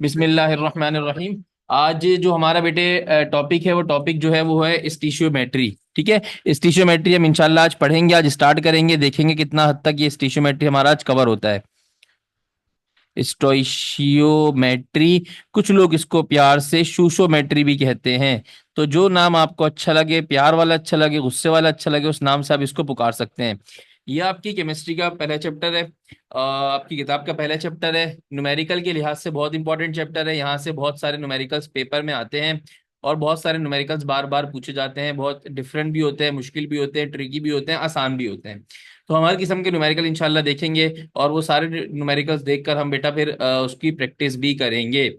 बिस्मिल्लाहिर्रहमानिर्रहीम। आज जो हमारा बेटे टॉपिक है वो टॉपिक जो है वो है स्टीशियोमेट्री। ठीक है, स्टीशियोमेट्री हम इंशाल्लाह आज पढ़ेंगे, आज स्टार्ट करेंगे, देखेंगे कितना हद तक ये स्टीशियोमेट्री हमारा आज कवर होता है। स्टोइशियोमेट्री, कुछ लोग इसको प्यार से शूशोमेट्री भी कहते हैं। तो जो नाम आपको अच्छा लगे, प्यार वाला अच्छा लगे, गुस्से वाला अच्छा लगे, उस नाम से आप इसको पुकार सकते हैं। ये आपकी केमिस्ट्री का पहला चैप्टर है, आपकी किताब का पहला चैप्टर है। न्यूमेरिकल के लिहाज से बहुत इंपॉर्टेंट चैप्टर है। यहाँ से बहुत सारे न्यूमेरिकल्स पेपर में आते हैं और बहुत सारे न्यूमेरिकल्स बार बार पूछे जाते हैं। बहुत डिफरेंट भी होते हैं, मुश्किल भी होते हैं, ट्रिकी भी होते हैं, आसान भी होते हैं। तो हम हर किस्म के न्यूमेरिकल इंशाल्लाह देखेंगे और वो सारे न्यूमेरिकल्स देखकर हम बेटा फिर उसकी प्रैक्टिस भी करेंगे।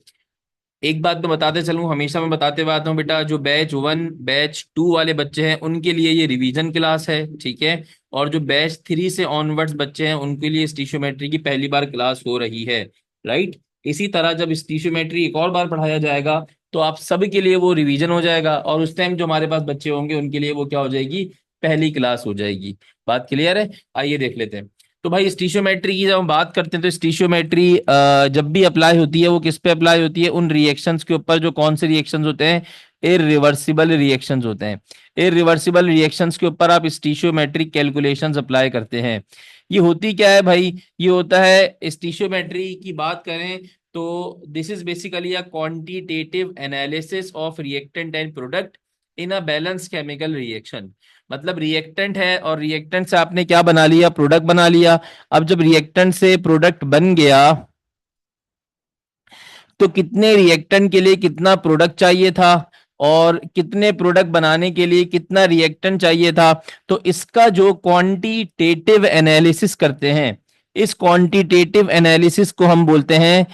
एक बात तो बताते चलूं, हमेशा मैं बताते हुए आता हूँ बेटा, जो बैच 1 बैच 2 वाले बच्चे हैं उनके लिए ये रिवीजन क्लास है। ठीक है, और जो बैच 3 से ऑनवर्ड्स बच्चे हैं उनके लिए स्टीशियोमेट्री की पहली बार क्लास हो रही है। राइट। इसी तरह जब स्टीशियोमेट्री एक और बार पढ़ाया जाएगा तो आप सब के लिए वो रिवीजन हो जाएगा और उस टाइम जो हमारे पास बच्चे होंगे उनके लिए वो क्या हो जाएगी, पहली क्लास हो जाएगी। बात क्लियर है? आइए देख लेते हैं। तो भाई स्टीशियोमेट्री की जब हम बात करते हैं तो स्टीशियोमेट्री जब भी अप्लाई होती है वो किस पे अप्लाई होती है, उन रिएक्शंस के ऊपर जो कौन से रिएक्शंस होते हैं, इरिवर्सिबल रिएक्शंस होते हैं। इरिवर्सिबल रिएक्शंस के ऊपर आप स्टीशियोमेट्रिक कैलकुलेशंस अप्लाई करते हैं। ये होती क्या है भाई? ये होता है, स्टीशियोमेट्री की बात करें तो this is basically a quantitative analysis of reactant and product in a balance chemical reaction. मतलब रिएक्टेंट है और रिएक्टेंट से आपने क्या बना लिया, प्रोडक्ट बना लिया। अब जब रिएक्टेंट से प्रोडक्ट बन गया तो कितने रिएक्टेंट के लिए कितना प्रोडक्ट चाहिए था और कितने प्रोडक्ट बनाने के लिए कितना रिएक्टेंट चाहिए था। तो इसका जो क्वांटिटेटिव एनालिसिस करते हैं, इस क्वांटिटेटिव एनालिसिस को हम बोलते हैं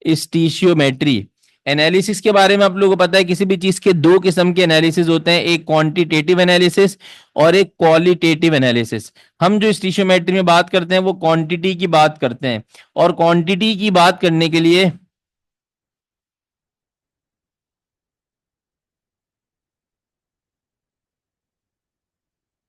स्टीशियोमेट्री। एनालिसिस के बारे में आप लोगों को पता है, किसी भी चीज के दो किस्म के एनालिसिस होते हैं, एक क्वांटिटेटिव एनालिसिस और एक क्वालिटेटिव एनालिसिस। हम जो स्टीशियोमेट्री में बात करते हैं वो क्वांटिटी की बात करते हैं, और क्वांटिटी की बात करने के लिए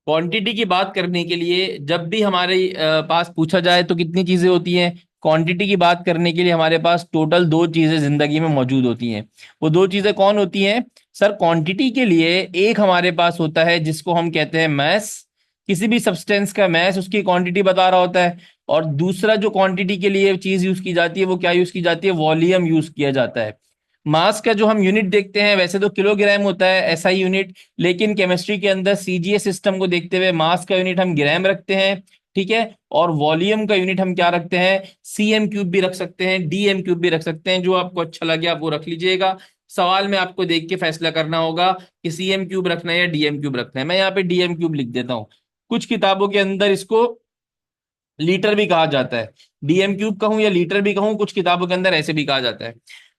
क्वांटिटी की बात करने के लिए जब भी हमारे पास पूछा जाए तो कितनी चीजें होती हैं, क्वांटिटी की बात करने के लिए हमारे पास टोटल दो चीजें जिंदगी में मौजूद होती हैं। वो दो चीजें कौन होती हैं सर? क्वांटिटी के लिए एक हमारे पास होता है जिसको हम कहते हैं मैस, किसी भी सब्सटेंस का मैस उसकी क्वांटिटी बता रहा होता है। और दूसरा जो क्वांटिटी के लिए चीज यूज की जाती है वो क्या यूज की जाती है, वॉल्यूम यूज किया जाता है। मास का जो हम यूनिट देखते हैं वैसे तो किलोग्राम होता है, ऐसा ही यूनिट, लेकिन केमिस्ट्री के अंदर सीजीएस सिस्टम को देखते हुए मास का यूनिट हम ग्राम रखते हैं। ठीक है, और वॉल्यूम का यूनिट हम क्या रखते हैं, सीएम क्यूब भी रख सकते हैं, डीएम क्यूब भी रख सकते हैं। जो आपको अच्छा लगे आप वो रख लीजिएगा। सवाल में आपको देख के फैसला करना होगा कि सीएम क्यूब रखना है या डीएम क्यूब रखना है। मैं यहाँ पे डीएम क्यूब लिख देता हूँ। कुछ किताबों के अंदर इसको लीटर भी कहा जाता है, डीएम क्यूब कहूं या लीटर भी कहूं, कुछ किताबों के अंदर ऐसे भी कहा जाता है।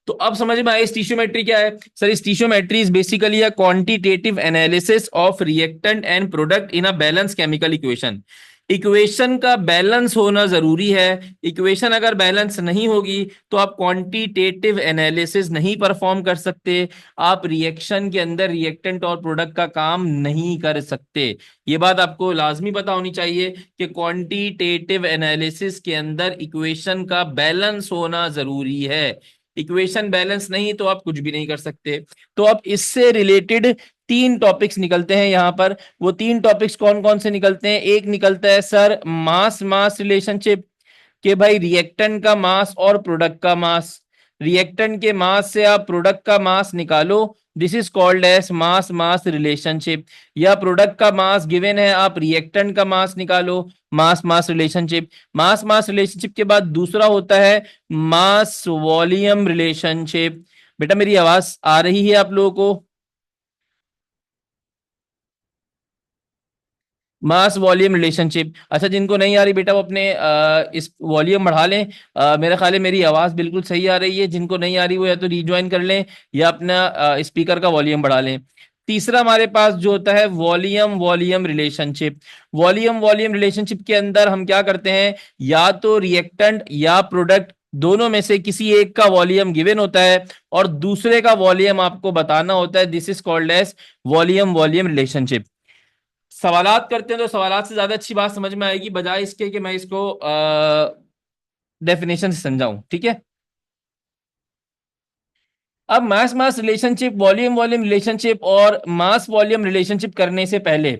तो अब समझ में आया स्टीशियोमेट्री क्या है। Sir stoichiometry is basically a quantitative analysis of reactant and product in a balance chemical equation. Equation का बैलेंस होना जरूरी है। इक्वेशन अगर बैलेंस नहीं होगी तो आप क्वांटिटेटिव एनालिसिस नहीं परफॉर्म कर सकते, आप रिएक्शन के अंदर रिएक्टेंट और प्रोडक्ट का काम नहीं कर सकते। ये बात आपको लाजमी पता होनी चाहिए कि क्वांटिटेटिव एनालिसिस के अंदर इक्वेशन का बैलेंस होना जरूरी है। इक्वेशन बैलेंस नहीं तो आप कुछ भी नहीं कर सकते। तो अब इससे रिलेटेड तीन टॉपिक्स निकलते हैं यहाँ पर। वो तीन टॉपिक्स कौन कौन से निकलते हैं? एक निकलता है सर मास मास रिलेशनशिप, कि भाई रिएक्टेंट का मास और प्रोडक्ट का मास, रिएक्टेंट के मास से आप प्रोडक्ट का मास निकालो, this is called as mass mass relationship. या प्रोडक्ट का मास गिवन है, आप रिएक्टेंट का मास निकालो, मास मास रिलेशनशिप। मास मास रिलेशनशिप के बाद दूसरा होता है मास वॉल्यूम रिलेशनशिप। बेटा मेरी आवाज आ रही है आप लोगों को? Mass volume relationship. अच्छा, जिनको नहीं आ रही बेटा वो अपने इस वॉल्यूम बढ़ा लें। मेरा ख्याल है मेरी आवाज बिल्कुल सही आ रही है। जिनको नहीं आ रही वो या तो रिज्वाइन कर लें या अपना स्पीकर का वॉल्यूम बढ़ा लें। तीसरा हमारे पास जो होता है volume volume relationship. Volume volume relationship के अंदर हम क्या करते हैं, या तो रिएक्टेंट या प्रोडक्ट दोनों में से किसी एक का वॉल्यूम गिवन होता है और दूसरे का वॉल्यूम आपको बताना होता है, this is called as volume volume relationship. सवालात करते हैं तो सवालात से ज्यादा अच्छी बात समझ में आएगी, बजाय इसके कि मैं इसको डेफिनेशन से समझाऊं, ठीक है। अब मास mass relationship, volume volume relationship और मास वॉल्यूम रिलेशनशिप करने से पहले,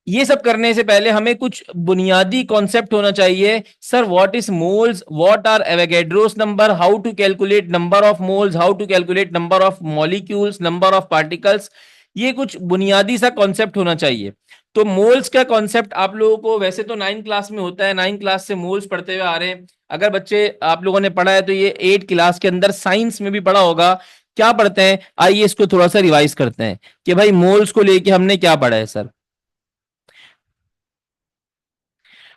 ये सब करने से पहले हमें कुछ बुनियादी कॉन्सेप्ट होना चाहिए। Sir what is moles, what are Avogadro's number, how to calculate number of moles, how to calculate number of molecules, number of particles, ये कुछ बुनियादी सा कॉन्सेप्ट होना चाहिए। तो मोल्स का कॉन्सेप्ट आप लोगों को वैसे तो 9 क्लास में होता है, 9 क्लास से मोल्स पढ़ते हुए आ रहे हैं। अगर बच्चे आप लोगों ने पढ़ा है तो ये 8 क्लास के अंदर साइंस में भी पढ़ा होगा। क्या पढ़ते हैं, आइए इसको थोड़ा सा रिवाइज करते हैं कि भाई मोल्स को लेके हमने क्या पढ़ा है। सर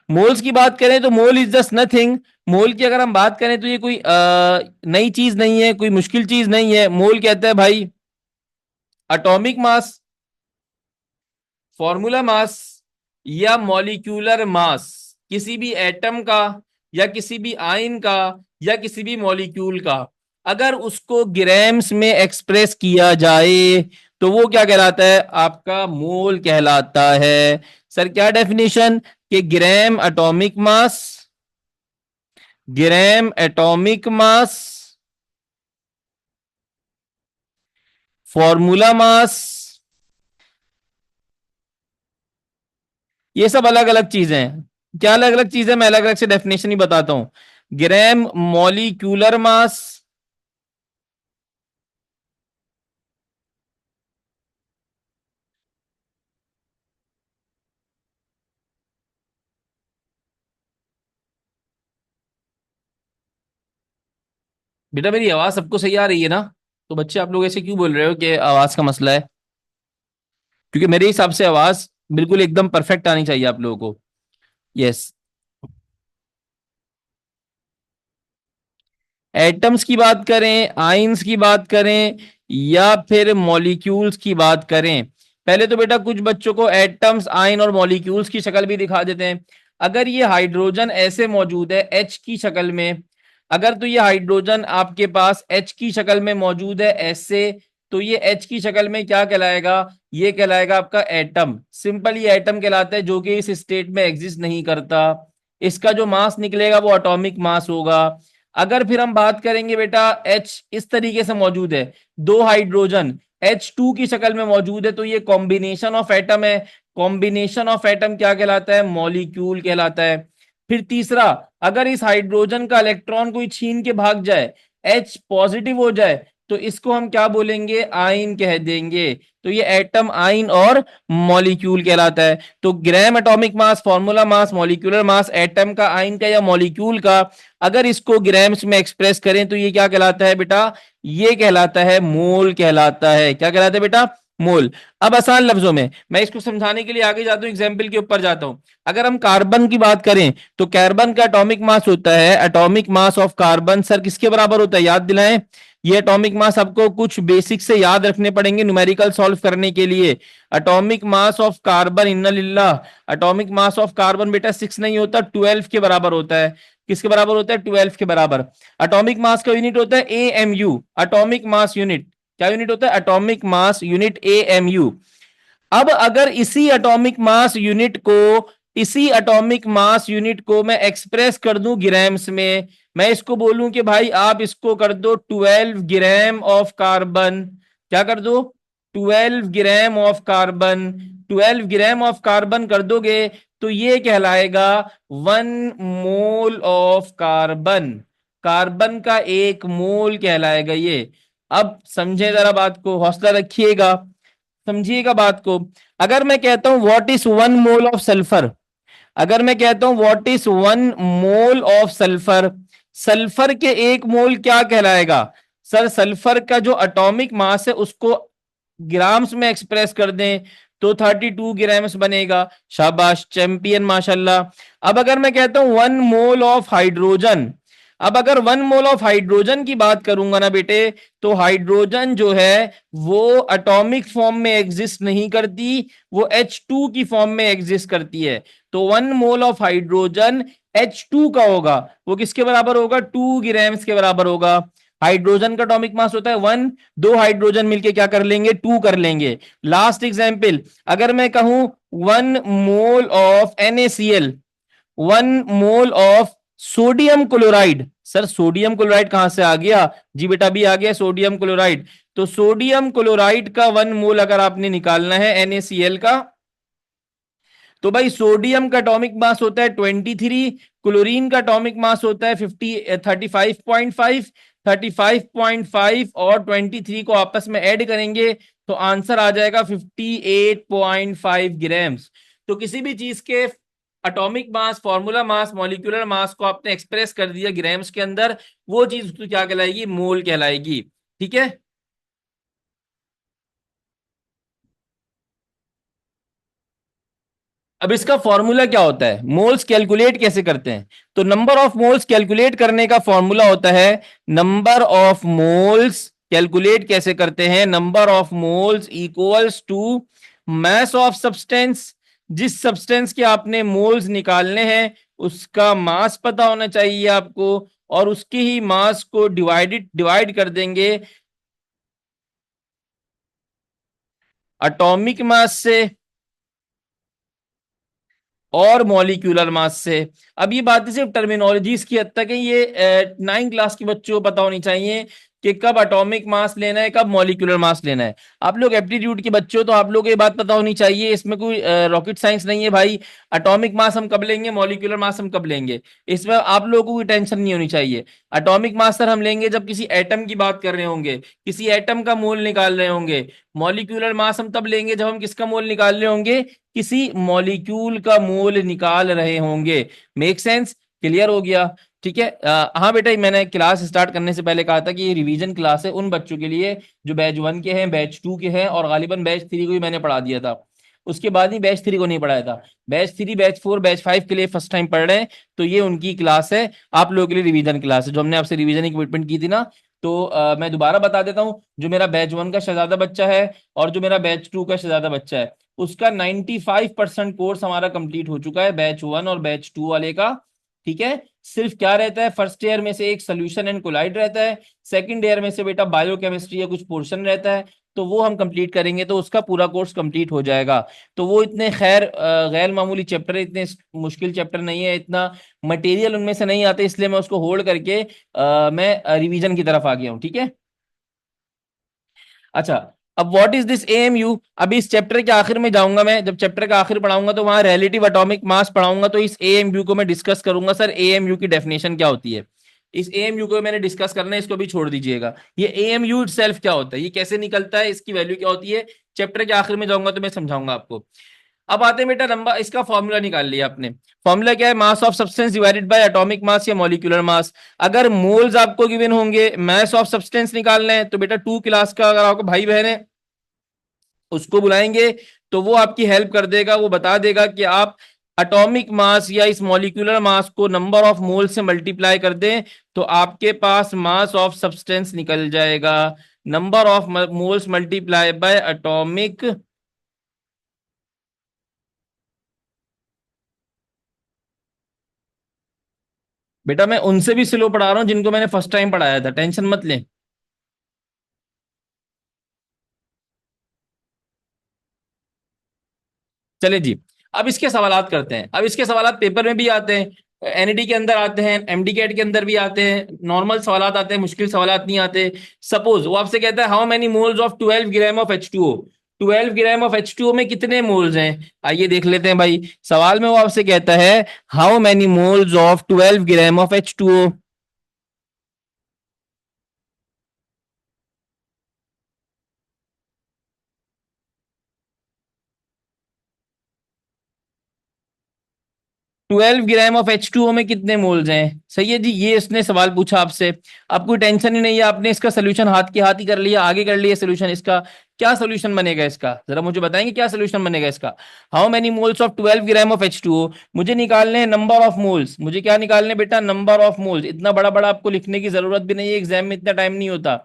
मोल्स की बात करें तो मोल इज जस्ट नथिंग। मोल की अगर हम बात करें तो ये कोई नई चीज नहीं है, कोई मुश्किल चीज नहीं है। मोल कहता है भाई एटॉमिक मास, फॉर्मूला मास या मॉलिक्यूलर मास किसी भी एटम का या किसी भी आयन का या किसी भी मॉलिक्यूल का, अगर उसको ग्राम्स में एक्सप्रेस किया जाए तो वो क्या कहलाता है, आपका मोल कहलाता है। सर क्या डेफिनेशन, कि gram atomic mass, gram atomic mass, formula mass, ये सब अलग अलग चीजें हैं। क्या अलग अलग चीजें, मैं अलग अलग से डेफिनेशन ही बताता हूं। ग्राम मॉलिक्यूलर मास, बेटा मेरी आवाज सबको सही आ रही है ना? तो बच्चे आप लोग ऐसे क्यों बोल रहे हो कि आवाज का मसला है? क्योंकि मेरे हिसाब से आवाज बिल्कुल एकदम परफेक्ट आनी चाहिए आप लोगों को। यस। एटम्स की बात करें, आयंस की बात करें या फिर मॉलिक्यूल्स की बात करें, पहले तो बेटा कुछ बच्चों को एटम्स, आयन और मॉलिक्यूल्स की शक्ल भी दिखा देते हैं। अगर ये हाइड्रोजन ऐसे मौजूद है एच की शक्ल में, अगर तो ये हाइड्रोजन आपके पास एच की शक्ल में मौजूद है ऐसे, तो ये एच की शक्ल में क्या कहलाएगा, ये कहलाएगा आपका एटम। सिंपल ये एटम कहलाता है, जो कि इस स्टेट में एग्जिस्ट नहीं करता। इसका जो मास निकलेगा वो एटॉमिक मास होगा। अगर फिर हम बात करेंगे बेटा H इस तरीके से मौजूद है, दो हाइड्रोजन H2 की शक्ल में मौजूद है, तो ये कॉम्बिनेशन ऑफ एटम है। कॉम्बिनेशन ऑफ एटम क्या कहलाता है, मॉलिक्यूल कहलाता है। फिर तीसरा, अगर इस हाइड्रोजन का इलेक्ट्रॉन कोई छीन के भाग जाए, H पॉजिटिव हो जाए, तो इसको हम क्या बोलेंगे, आयन कह देंगे। तो ये एटम, आयन और मॉलिक्यूल कहलाता है। तो gram atomic mass, formula mass, molecular mass, atom का, आयन का या मॉलिक्यूल का, अगर इसको ग्राम्स में एक्सप्रेस करें तो ये क्या कहलाता है बेटा, ये कहलाता है मोल कहलाता है। क्या कहलाता है बेटा, मोल। अब आसान लफ्जों में मैं इसको समझाने के लिए आगे जाता हूं, एग्जाम्पल के ऊपर जाता हूं। अगर हम कार्बन की बात करें तो कार्बन का एटॉमिक मास होता है, atomic mass of carbon sir किसके बराबर होता है, याद दिलाएं। ये एटॉमिक मास आपको कुछ बेसिक से याद रखने पड़ेंगे न्यूमेरिकल सॉल्व करने के लिए। एटॉमिक मास ऑफ कार्बन, इन्ना लिल्लाह, एटॉमिक मास ऑफ कार्बन बेटा 6 नहीं होता, 12 के बराबर होता है। किसके बराबर होता है, 12 के बराबर। एटॉमिक मास का यूनिट होता है एएमयू, एटॉमिक मास यूनिट। क्या यूनिट होता है, एटॉमिक मास यूनिट एएमयू। अब अगर इसी एटॉमिक मास यूनिट को मैं एक्सप्रेस कर दूं ग्राम्स में, मैं इसको बोलूं कि भाई आप इसको कर दो 12 ग्राम ऑफ कार्बन। क्या कर दो, 12 gram of carbon. 12 gram of carbon कर दोगे तो ये कहलाएगा 1 मोल ऑफ कार्बन। कार्बन का 1 मोल कहलाएगा ये। अब समझे जरा बात को, हौसला रखिएगा, समझिएगा बात को। अगर मैं कहता हूं what is 1 mole of sulphur, अगर मैं कहता हूं what is 1 mole of sulphur, sulphur के 1 मोल क्या कहलाएगा। सर सल्फर का जो एटॉमिक मास है उसको ग्राम्स में एक्सप्रेस कर दें तो 32 ग्राम्स बनेगा। शाबाश, चैंपियन, माशाल्लाह। अब अगर मैं कहता हूं 1 मोल ऑफ हाइड्रोजन, अब अगर 1 मोल ऑफ हाइड्रोजन की बात करूंगा ना बेटे, तो हाइड्रोजन जो है वो एटॉमिक फॉर्म में एग्जिस्ट नहीं करती, वो H2 की फॉर्म में एग्जिस्ट करती है। तो 1 मोल ऑफ हाइड्रोजन H2 का होगा, वो किसके बराबर होगा, 2 ग्राम्स के बराबर होगा। हाइड्रोजन का एटॉमिक मास होता है 1, दो हाइड्रोजन मिलके क्या कर लेंगे, 2 कर लेंगे। लास्ट एग्जाम्पल, अगर मैं कहूं 1 mole of NaCl, 1 mole of sodium chloride. Sir sodium chloride कहां से आ गया, जी बेटा भी आ गया सोडियम क्लोराइड। तो सोडियम क्लोराइड का 1 मोल अगर आपने निकालना है NaCl का, तो भाई सोडियम का एटॉमिक मास होता है 23, क्लोरीन का एटॉमिक मास होता है 35.5, 35.5 और 23 को आपस में ऐड करेंगे तो आंसर आ जाएगा 58.5 ग्राम्स। तो किसी भी चीज के atomic mass, formula mass, molecular mass को आपने एक्सप्रेस कर दिया ग्राम्स के अंदर, वो चीज तो क्या कहलाएगी, मोल कहलाएगी। ठीक है। अब इसका फॉर्मूला क्या होता है, मोल्स कैलकुलेट कैसे करते हैं? तो नंबर ऑफ मोल्स कैलकुलेट करने का फॉर्मूला होता है, नंबर ऑफ मोल्स कैलकुलेट कैसे करते हैं, number of moles equals to mass of substance. जिस सब्सटेंस के आपने मोल्स निकालने हैं उसका मास पता होना चाहिए आपको, और उसके ही मास को डिवाइड कर देंगे एटॉमिक मास से और मॉलिक्यूलर मास से। अब ये बातें सिर्फ टर्मिनोलॉजीज की हद तक है, ये 9 क्लास के बच्चों को पता होनी चाहिए कि कब एटॉमिक मास लेना है, कब मॉलिक्यूलर मास लेना है। आप लोग एप्टीट्यूड के बच्चे हो तो आप लोगों को ये बात पता होनी चाहिए, इसमें कोई रॉकेट साइंस नहीं है भाई। एटॉमिक मास हम कब लेंगे, मॉलिक्यूलर मास हम कब लेंगे, इसमें आप लोगों को कोई टेंशन नहीं होनी चाहिए। एटॉमिक मास सर हम लेंगे जब किसी एटम की बात कर रहे होंगे, किसी एटम का मोल निकाल रहे होंगे। मॉलिक्यूलर मास हम तब लेंगे जब हम किसका मोल निकाल रहे होंगे, किसी मॉलिक्यूल का मोल निकाल रहे होंगे। मेक सेंस, क्लियर हो गया? ठीक है। हाँ बेटा, मैंने क्लास स्टार्ट करने से पहले कहा था कि ये रिवीजन क्लास है उन बच्चों के लिए जो बैच 1 के हैं, बैच 2 के हैं, और गालिबन बैच 3 को भी मैंने पढ़ा दिया था। उसके बाद ही बैच 3 को नहीं पढ़ाया था। बैच 3, बैच 4, बैच 5 के लिए फर्स्ट टाइम पढ़ रहे हैं, तो ये उनकी क्लास है। आप लोगों के लिए रिवीजन क्लास है, जो हमने आपसे रिवीजन की कमिटमेंट की थी ना। तो मैं दोबारा बता देता हूँ, जो मेरा बैच 1 का शहजादा बच्चा है और जो मेरा बैच 2 का शहजादा बच्चा है, उसका 95% कोर्स हमारा कंप्लीट हो चुका है, बैच 1 और बैच 2 वाले का। ठीक है। सिर्फ क्या रहता है, फर्स्ट ईयर में से एक सोल्यूशन एंड कोलाइड रहता है, सेकंड ईयर में से बेटा बायोकेमिस्ट्री या कुछ पोर्शन रहता है, तो वो हम कंप्लीट करेंगे तो उसका पूरा कोर्स कंप्लीट हो जाएगा। तो वो इतने खैर गैर मामूली चैप्टर है, इतने मुश्किल चैप्टर नहीं है, इतना मटेरियल उनमें से नहीं आते, इसलिए मैं उसको होल्ड करके मैं रिवीजन की तरफ आ गया हूँ। ठीक है। अच्छा, अब व्हाट इज दिस AMU? अभी इस चैप्टर के आखिर में जाऊंगा मैं, जब चैप्टर का आखिर पढ़ाऊंगा तो वहां रिलेटिव एटॉमिक मास पढ़ाऊंगा, तो इस AMU को मैं डिस्कस करूंगा, सर AMU की डेफिनेशन क्या होती है। इस AMU को मैंने डिस्कस करना है, इसको भी छोड़ दीजिएगा। ये AMU इटसेल्फ क्या होता है, ये कैसे निकलता है, इसकी वैल्यू क्या होती है, चैप्टर के आखिर में जाऊंगा तो मैं समझाऊंगा आपको। अब आते हैं बेटा लंबा, इसका फॉर्मूला निकाल लिया आपने। फॉर्मूला क्या है, मास of substance divided by atomic मास या मॉलिक्यूलर मास। अगर मोल्स आपको गिवन होंगे, मास ऑफ सब्सटेंस निकालना है, तो बेटा 2 क्लास का अगर आपको भाई बहन है उसको बुलाएंगे, तो वो आपकी हेल्प कर देगा, वो बता देगा कि आप एटॉमिक मास या इस मॉलिक्यूलर मास को नंबर ऑफ मोल से मल्टीप्लाई कर दें तो आपके पास मास ऑफ सब्सटेंस निकल जाएगा। Number of moles multiply bye atomic, बेटा मैं उनसे भी स्लो पढ़ा रहा हूं जिनको मैंने फर्स्ट टाइम पढ़ाया था, टेंशन मत लें। चले जी, अब इसके सवालात करते हैं। अब इसके सवालात पेपर में भी आते हैं, NED के अंदर आते हैं, MD कैट के अंदर भी आते हैं, नॉर्मल सवालात आते हैं, मुश्किल सवालात नहीं आते। सपोज वो आपसे कहता है how many moles of 12 gram of H2O, 12 gram of H2O में कितने मोल्स हैं, आइए देख लेते हैं भाई। सवाल में वो आपसे कहता है how many moles of 12 gram of H2O। 12 gram of H2O में कितने मोल्स हैं, सही है जी, ये इसने सवाल पूछा आपसे। अब कोई टेंशन ही नहीं है, आपने इसका सोल्यूशन हाथ के हाथ ही कर लिया, आगे कर लिया सोल्यूशन इसका। क्या सोल्यूशन बनेगा इसका, जरा मुझे बताएंगे क्या सोल्यूशन बनेगा इसका। How many moles of 12 gram of H2O, मुझे निकालने हैं नंबर ऑफ मोल्स, मुझे क्या निकालने हैं बेटा, नंबर ऑफ मोल्स। इतना बड़ा बड़ा आपको लिखने की जरूरत भी नहीं है, एग्जाम में इतना टाइम नहीं होता।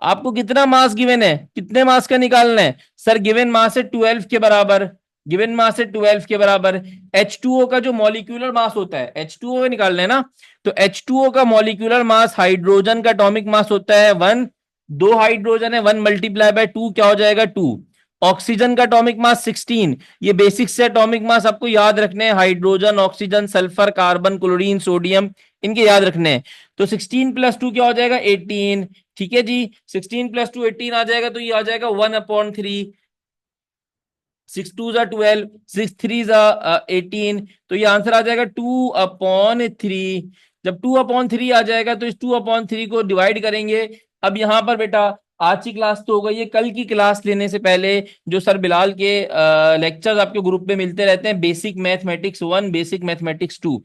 आपको कितना मास गिवन है, कितने मास का निकालना है, सर गिवन मास है 12 के बराबर। गिवन मास है 12 के बराबर। H2O का जो मॉलिक्यूलर मास होता है, H2O का निकालना है ना, तो H2O का मॉलिक्यूलर मास हाइड्रोजन का एटॉमिक मास होता है 1, दो हाइड्रोजन है, 1 मल्टीप्लाई बाय 2 क्या हो जाएगा 2। ऑक्सीजन का एटॉमिक मास 16, ये बेसिक से एटॉमिक मास आपको याद रखने हैं, hydrogen, oxygen, sulphur, carbon, chlorine, sodium, इनके याद रखने हैं। तो 16 + 2 क्या हो जाएगा 18। ठीक है जी, 16 + 2 18 आ जाएगा, तो ये आ जाएगा 1/3। 6 2 = 12, 6 3 = 18, तो ये आंसर आ जाएगा 2/3। जब 2/3 आ जाएगा तो इस 2/3 को डिवाइड करेंगे। अब यहां पर बेटा आज की क्लास तो हो गई है, कल की क्लास लेने से पहले जो सर बिलाल के लेक्चर्स आपके ग्रुप में मिलते रहते हैं, बेसिक मैथमेटिक्स 1, बेसिक मैथमेटिक्स 2,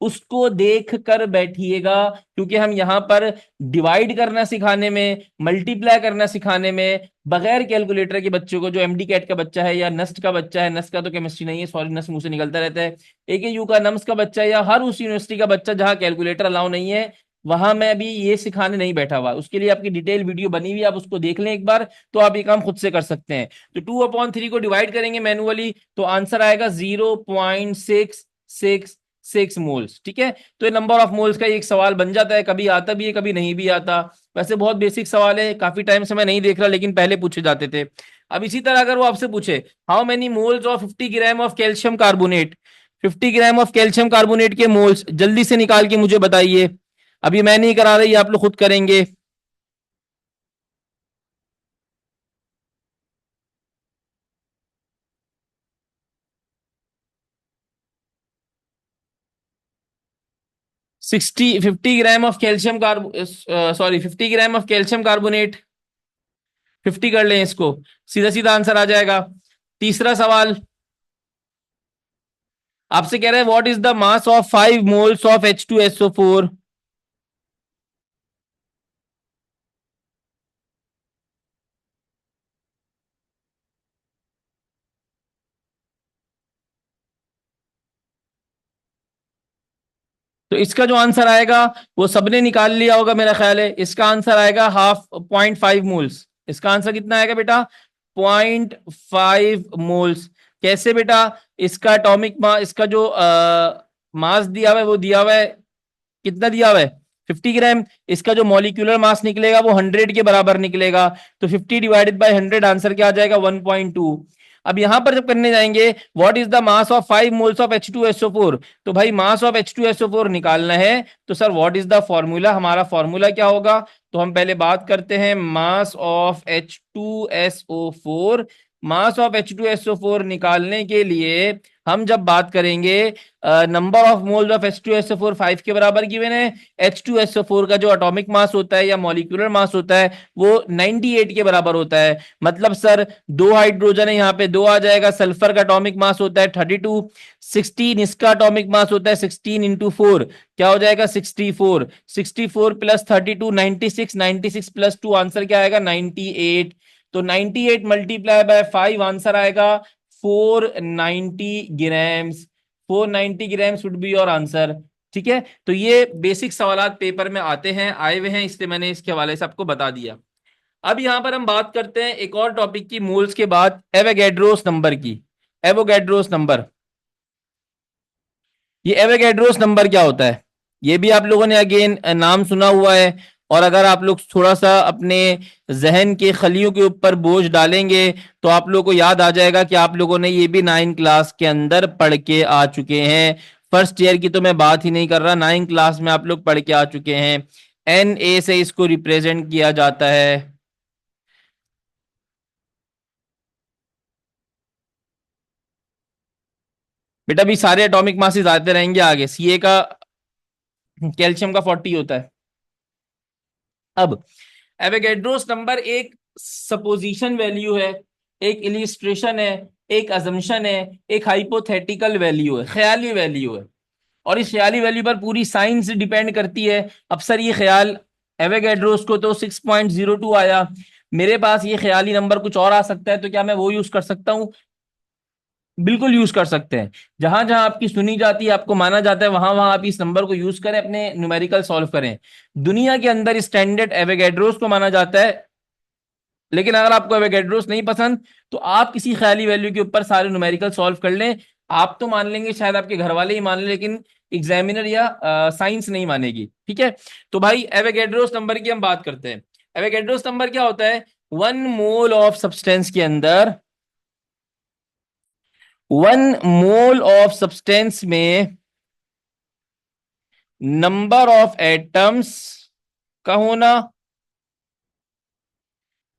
उसको देख कर बैठिएगा, क्योंकि हम यहाँ पर डिवाइड करना सिखाने में, मल्टीप्लाई करना सिखाने में, बगैर कैलकुलेटर के बच्चों को, जो एमडी कैट का बच्चा है या नस्ट का बच्चा है, नस्ट का तो केमिस्ट्री नहीं है, सॉरी नस्ट मुंह से निकलता रहता है, AKU का नम्स का बच्चा है, या हर उस यूनिवर्सिटी का बच्चा जहाँ कैलकुलेटर अलाउ नहीं है, वहां मैं अभी ये सिखाने नहीं बैठा हुआ। उसके लिए आपकी डिटेल वीडियो बनी हुई है, आप उसको देख लें एक बार, तो आप ये काम खुद से कर सकते हैं। तो 2/3 को डिवाइड करेंगे मैनुअली, तो आंसर आएगा 0.666 मोल्स। ठीक है, तो ये नंबर ऑफ मोल्स का एक सवाल बन जाता है, कभी आता भी है कभी नहीं भी आता। वैसे बहुत बेसिक सवाल है, काफी टाइम से मैं नहीं देख रहा, लेकिन पहले पूछे जाते थे। अब इसी तरह अगर वो आपसे पूछे how many moles of 50 gram of calcium carbonate, 50 gram of calcium carbonate के मोल्स जल्दी से निकाल के मुझे बताइए। अभी मैं नहीं करा रही, आप लोग खुद करेंगे। 50 gram of calcium carb sorry 50 gram of calcium carbonate, 50 कर लें इसको, सीधा सीधा आंसर आ जाएगा। तीसरा सवाल आपसे कह रहे हैं what is the mass of 5 moles of H2SO4। तो इसका जो आंसर आएगा वो सबने निकाल लिया होगा मेरा ख्याल है, इसका आंसर आएगा हाफ 0.5 मोल्स। इसका आंसर कितना आएगा बेटा 0.5 मोल्स। कैसे बेटा, इसका एटॉमिक मास, इसका जो मास दिया हुआ है वो दिया हुआ है, कितना दिया हुआ है 50 ग्राम। इसका जो मॉलिक्यूलर मास निकलेगा वो 100 के बराबर निकलेगा, तो 50 डिवाइडेड बाय 100 आंसर क्या आ जाएगा 1.2। अब यहां पर जब करने जाएंगे what is the mass of 5 moles of H2SO4, तो भाई मास ऑफ H2SO4 निकालना है, तो sir what is the formula, हमारा फॉर्मूला क्या होगा। तो हम पहले बात करते हैं mass of H2SO4। Mass of H2SO4 निकालने के लिए हम जब बात करेंगे, number of moles of H2SO4 5 के बराबर गिवन है, H2SO4 का जो एटॉमिक मास होता है या मॉलिक्यूलर मास होता है वो 98 के बराबर होता है। मतलब सर दो हाइड्रोजन है, यहाँ पे दो आ जाएगा, सल्फर का एटॉमिक मास होता है 32, 16 इसका एटॉमिक मास होता है 16 इंटू 4 क्या हो जाएगा 64, 64 + 32 96, 96 + 2 आंसर क्या आएगा 98। तो 98 मल्टीप्लाई बाय 5 आंसर आएगा 490 grams. 490 grams would be your answer. ठीक है, तो ये बेसिक सवालात पेपर में आते हैं, आए हुए हैं, इसलिए मैंने इसके हवाले से आपको बता दिया। अब यहां पर हम बात करते हैं एक और टॉपिक की, मोल्स के बाद एवोगैड्रोस नंबर की। एवोगैड्रोस नंबर, ये एवोगैड्रोस नंबर क्या होता है, ये भी आप लोगों ने अगेन नाम सुना हुआ है। और अगर आप लोग थोड़ा सा अपने जहन के खलियों के ऊपर बोझ डालेंगे तो आप लोगों को याद आ जाएगा कि आप लोगों ने ये भी 9 क्लास के अंदर पढ़ के आ चुके हैं। फर्स्ट ईयर की तो मैं बात ही नहीं कर रहा, 9 क्लास में आप लोग पढ़ के आ चुके हैं। Na से इसको रिप्रेजेंट किया जाता है। बेटा भी सारे एटॉमिक मासेस आते रहेंगे आगे, Ca का कैल्शियम का 40 होता है। अब एवोगैड्रोस नंबर एक सपोजिशन वैल्यू है, एक इलिस्ट्रेशन है, एक अजम्पशन है, एक हाइपोथेटिकल वैल्यू है, ख्याली वैल्यू है। और इस ख्याली वैल्यू पर पूरी साइंस डिपेंड करती है। अब सर ये ख्याल एवोगैड्रोस को तो 6.02 आया, मेरे पास ये ख्याली नंबर कुछ और आ सकता है, तो क्या मैं वो यूज कर सकता हूँ। बिल्कुल यूज कर सकते हैं। जहां जहां आपकी सुनी जाती है, आपको माना जाता है, वहां वहां आप इस नंबर को यूज करें, अपने न्यूमेरिकल सॉल्व करें। दुनिया के अंदर स्टैंडर्ड एवोगैड्रोस को माना जाता है लेकिन अगर आपको एवोगैड्रोस नहीं पसंद तो आप किसी ख्याली वैल्यू के ऊपर सारे न्यूमेरिकल सॉल्व कर लें। आप तो मान लेंगे, शायद आपके घर वाले ही मान लें, लेकिन एग्जामिनर या साइंस नहीं मानेगी। ठीक है, तो भाई एवोगैड्रोस नंबर की हम बात करते हैं। एवोगैड्रोस नंबर क्या होता है? 1 मोल ऑफ सब्सटेंस के अंदर, 1 मोल ऑफ सब्सटेंस में नंबर ऑफ एटम्स का होना,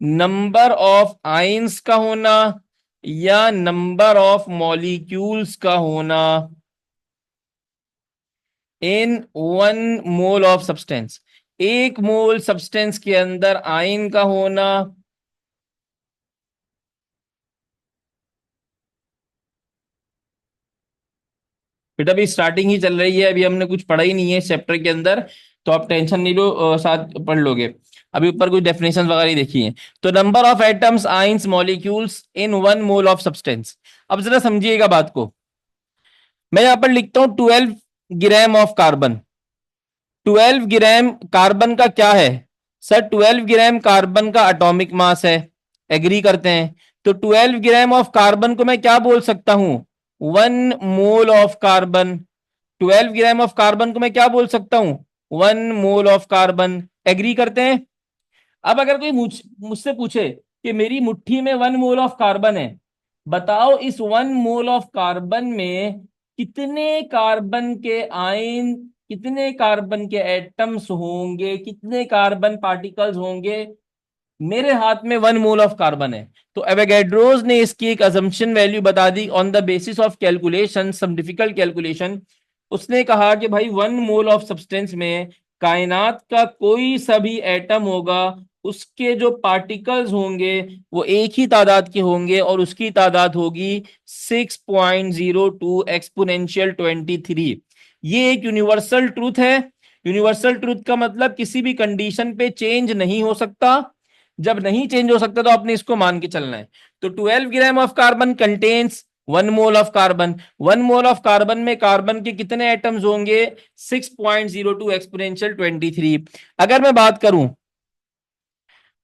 नंबर ऑफ आइंस का होना, या नंबर ऑफ मॉलिक्यूल्स का होना इन 1 mole of substance. 1 mole substance के अंदर आयन का होना, बेटा अभी स्टार्टिंग ही चल रही है, अभी हमने कुछ पढ़ा ही नहीं है चैप्टर के अंदर, तो आप टेंशन नहीं लो, साथ पढ़ लोगे। अभी ऊपर कुछ डेफिनेशन वगैरह ही देखी है। तो number of atoms, ions, molecules in 1 mole of substance. अब जरा समझिएगा बात को। मैं यहां पर लिखता हूं 12 gram of carbon. 12 gram carbon का क्या है सर? 12 ग्राम कार्बन का एटॉमिक मास है, एग्री करते हैं। तो 12 ग्राम ऑफ कार्बन को मैं क्या बोल सकता हूं? 1 mole of carbon. 12 gram of carbon को मैं क्या बोल सकता हूं? 1 मोल ऑफ कार्बन। एग्री करते हैं? अब अगर कोई मुझसे पूछे कि मेरी मुट्ठी में 1 मोल ऑफ कार्बन है, बताओ इस 1 मोल ऑफ कार्बन में कितने कार्बन के आयन, कितने कार्बन के एटम्स होंगे, कितने कार्बन पार्टिकल्स होंगे? मेरे हाथ में 1 मोल ऑफ कार्बन है। तो एवोगैड्रोस ने इसकी एक अजम्पशन वैल्यू बता दी on the basis of calculation, some difficult calculation. उसने कहा कि भाई 1 मोल ऑफ सब्सटेंस में कायनात का कोई सा भी एटम होगा, उसके जो पार्टिकल्स होंगे वो एक ही तादाद के होंगे, और उसकी तादाद होगी 6.02 एक्सपोनेंशियल 23। ये एक यूनिवर्सल ट्रूथ है। यूनिवर्सल ट्रूथ का मतलब किसी भी कंडीशन पे चेंज नहीं हो सकता। जब नहीं चेंज हो सकता तो आपने इसको मान के चलना है। तो 12 gram of carbon contains 1 mole of carbon. 1 mole of carbon में कार्बन के कितने एटम्स होंगे? 6.02 एक्सपोनेंशियल 23। अगर मैं बात करूं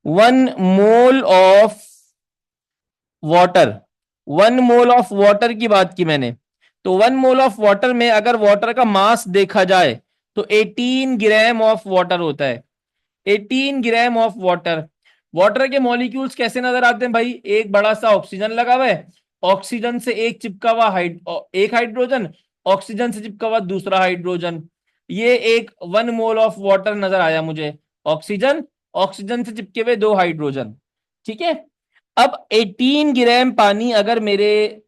1 mole of water, 1 mole of water की बात की मैंने, तो 1 मोल ऑफ वाटर में अगर वाटर का मास देखा जाए तो 18 ग्राम ऑफ वाटर होता है। 18 ग्राम ऑफ वाटर। वाटर के मॉलिक्यूल्स कैसे नजर आते हैं भाई? एक बड़ा सा ऑक्सीजन लगा हुआ है, ऑक्सीजन से एक चिपका हुआ एक हाइड्रोजन, ऑक्सीजन से चिपका हुआ दूसरा हाइड्रोजन। ये एक 1 मोल ऑफ वाटर नजर आया मुझे। ऑक्सीजन, ऑक्सीजन से चिपके हुए 2 हाइड्रोजन। ठीक है। अब 18 ग्राम पानी अगर मेरे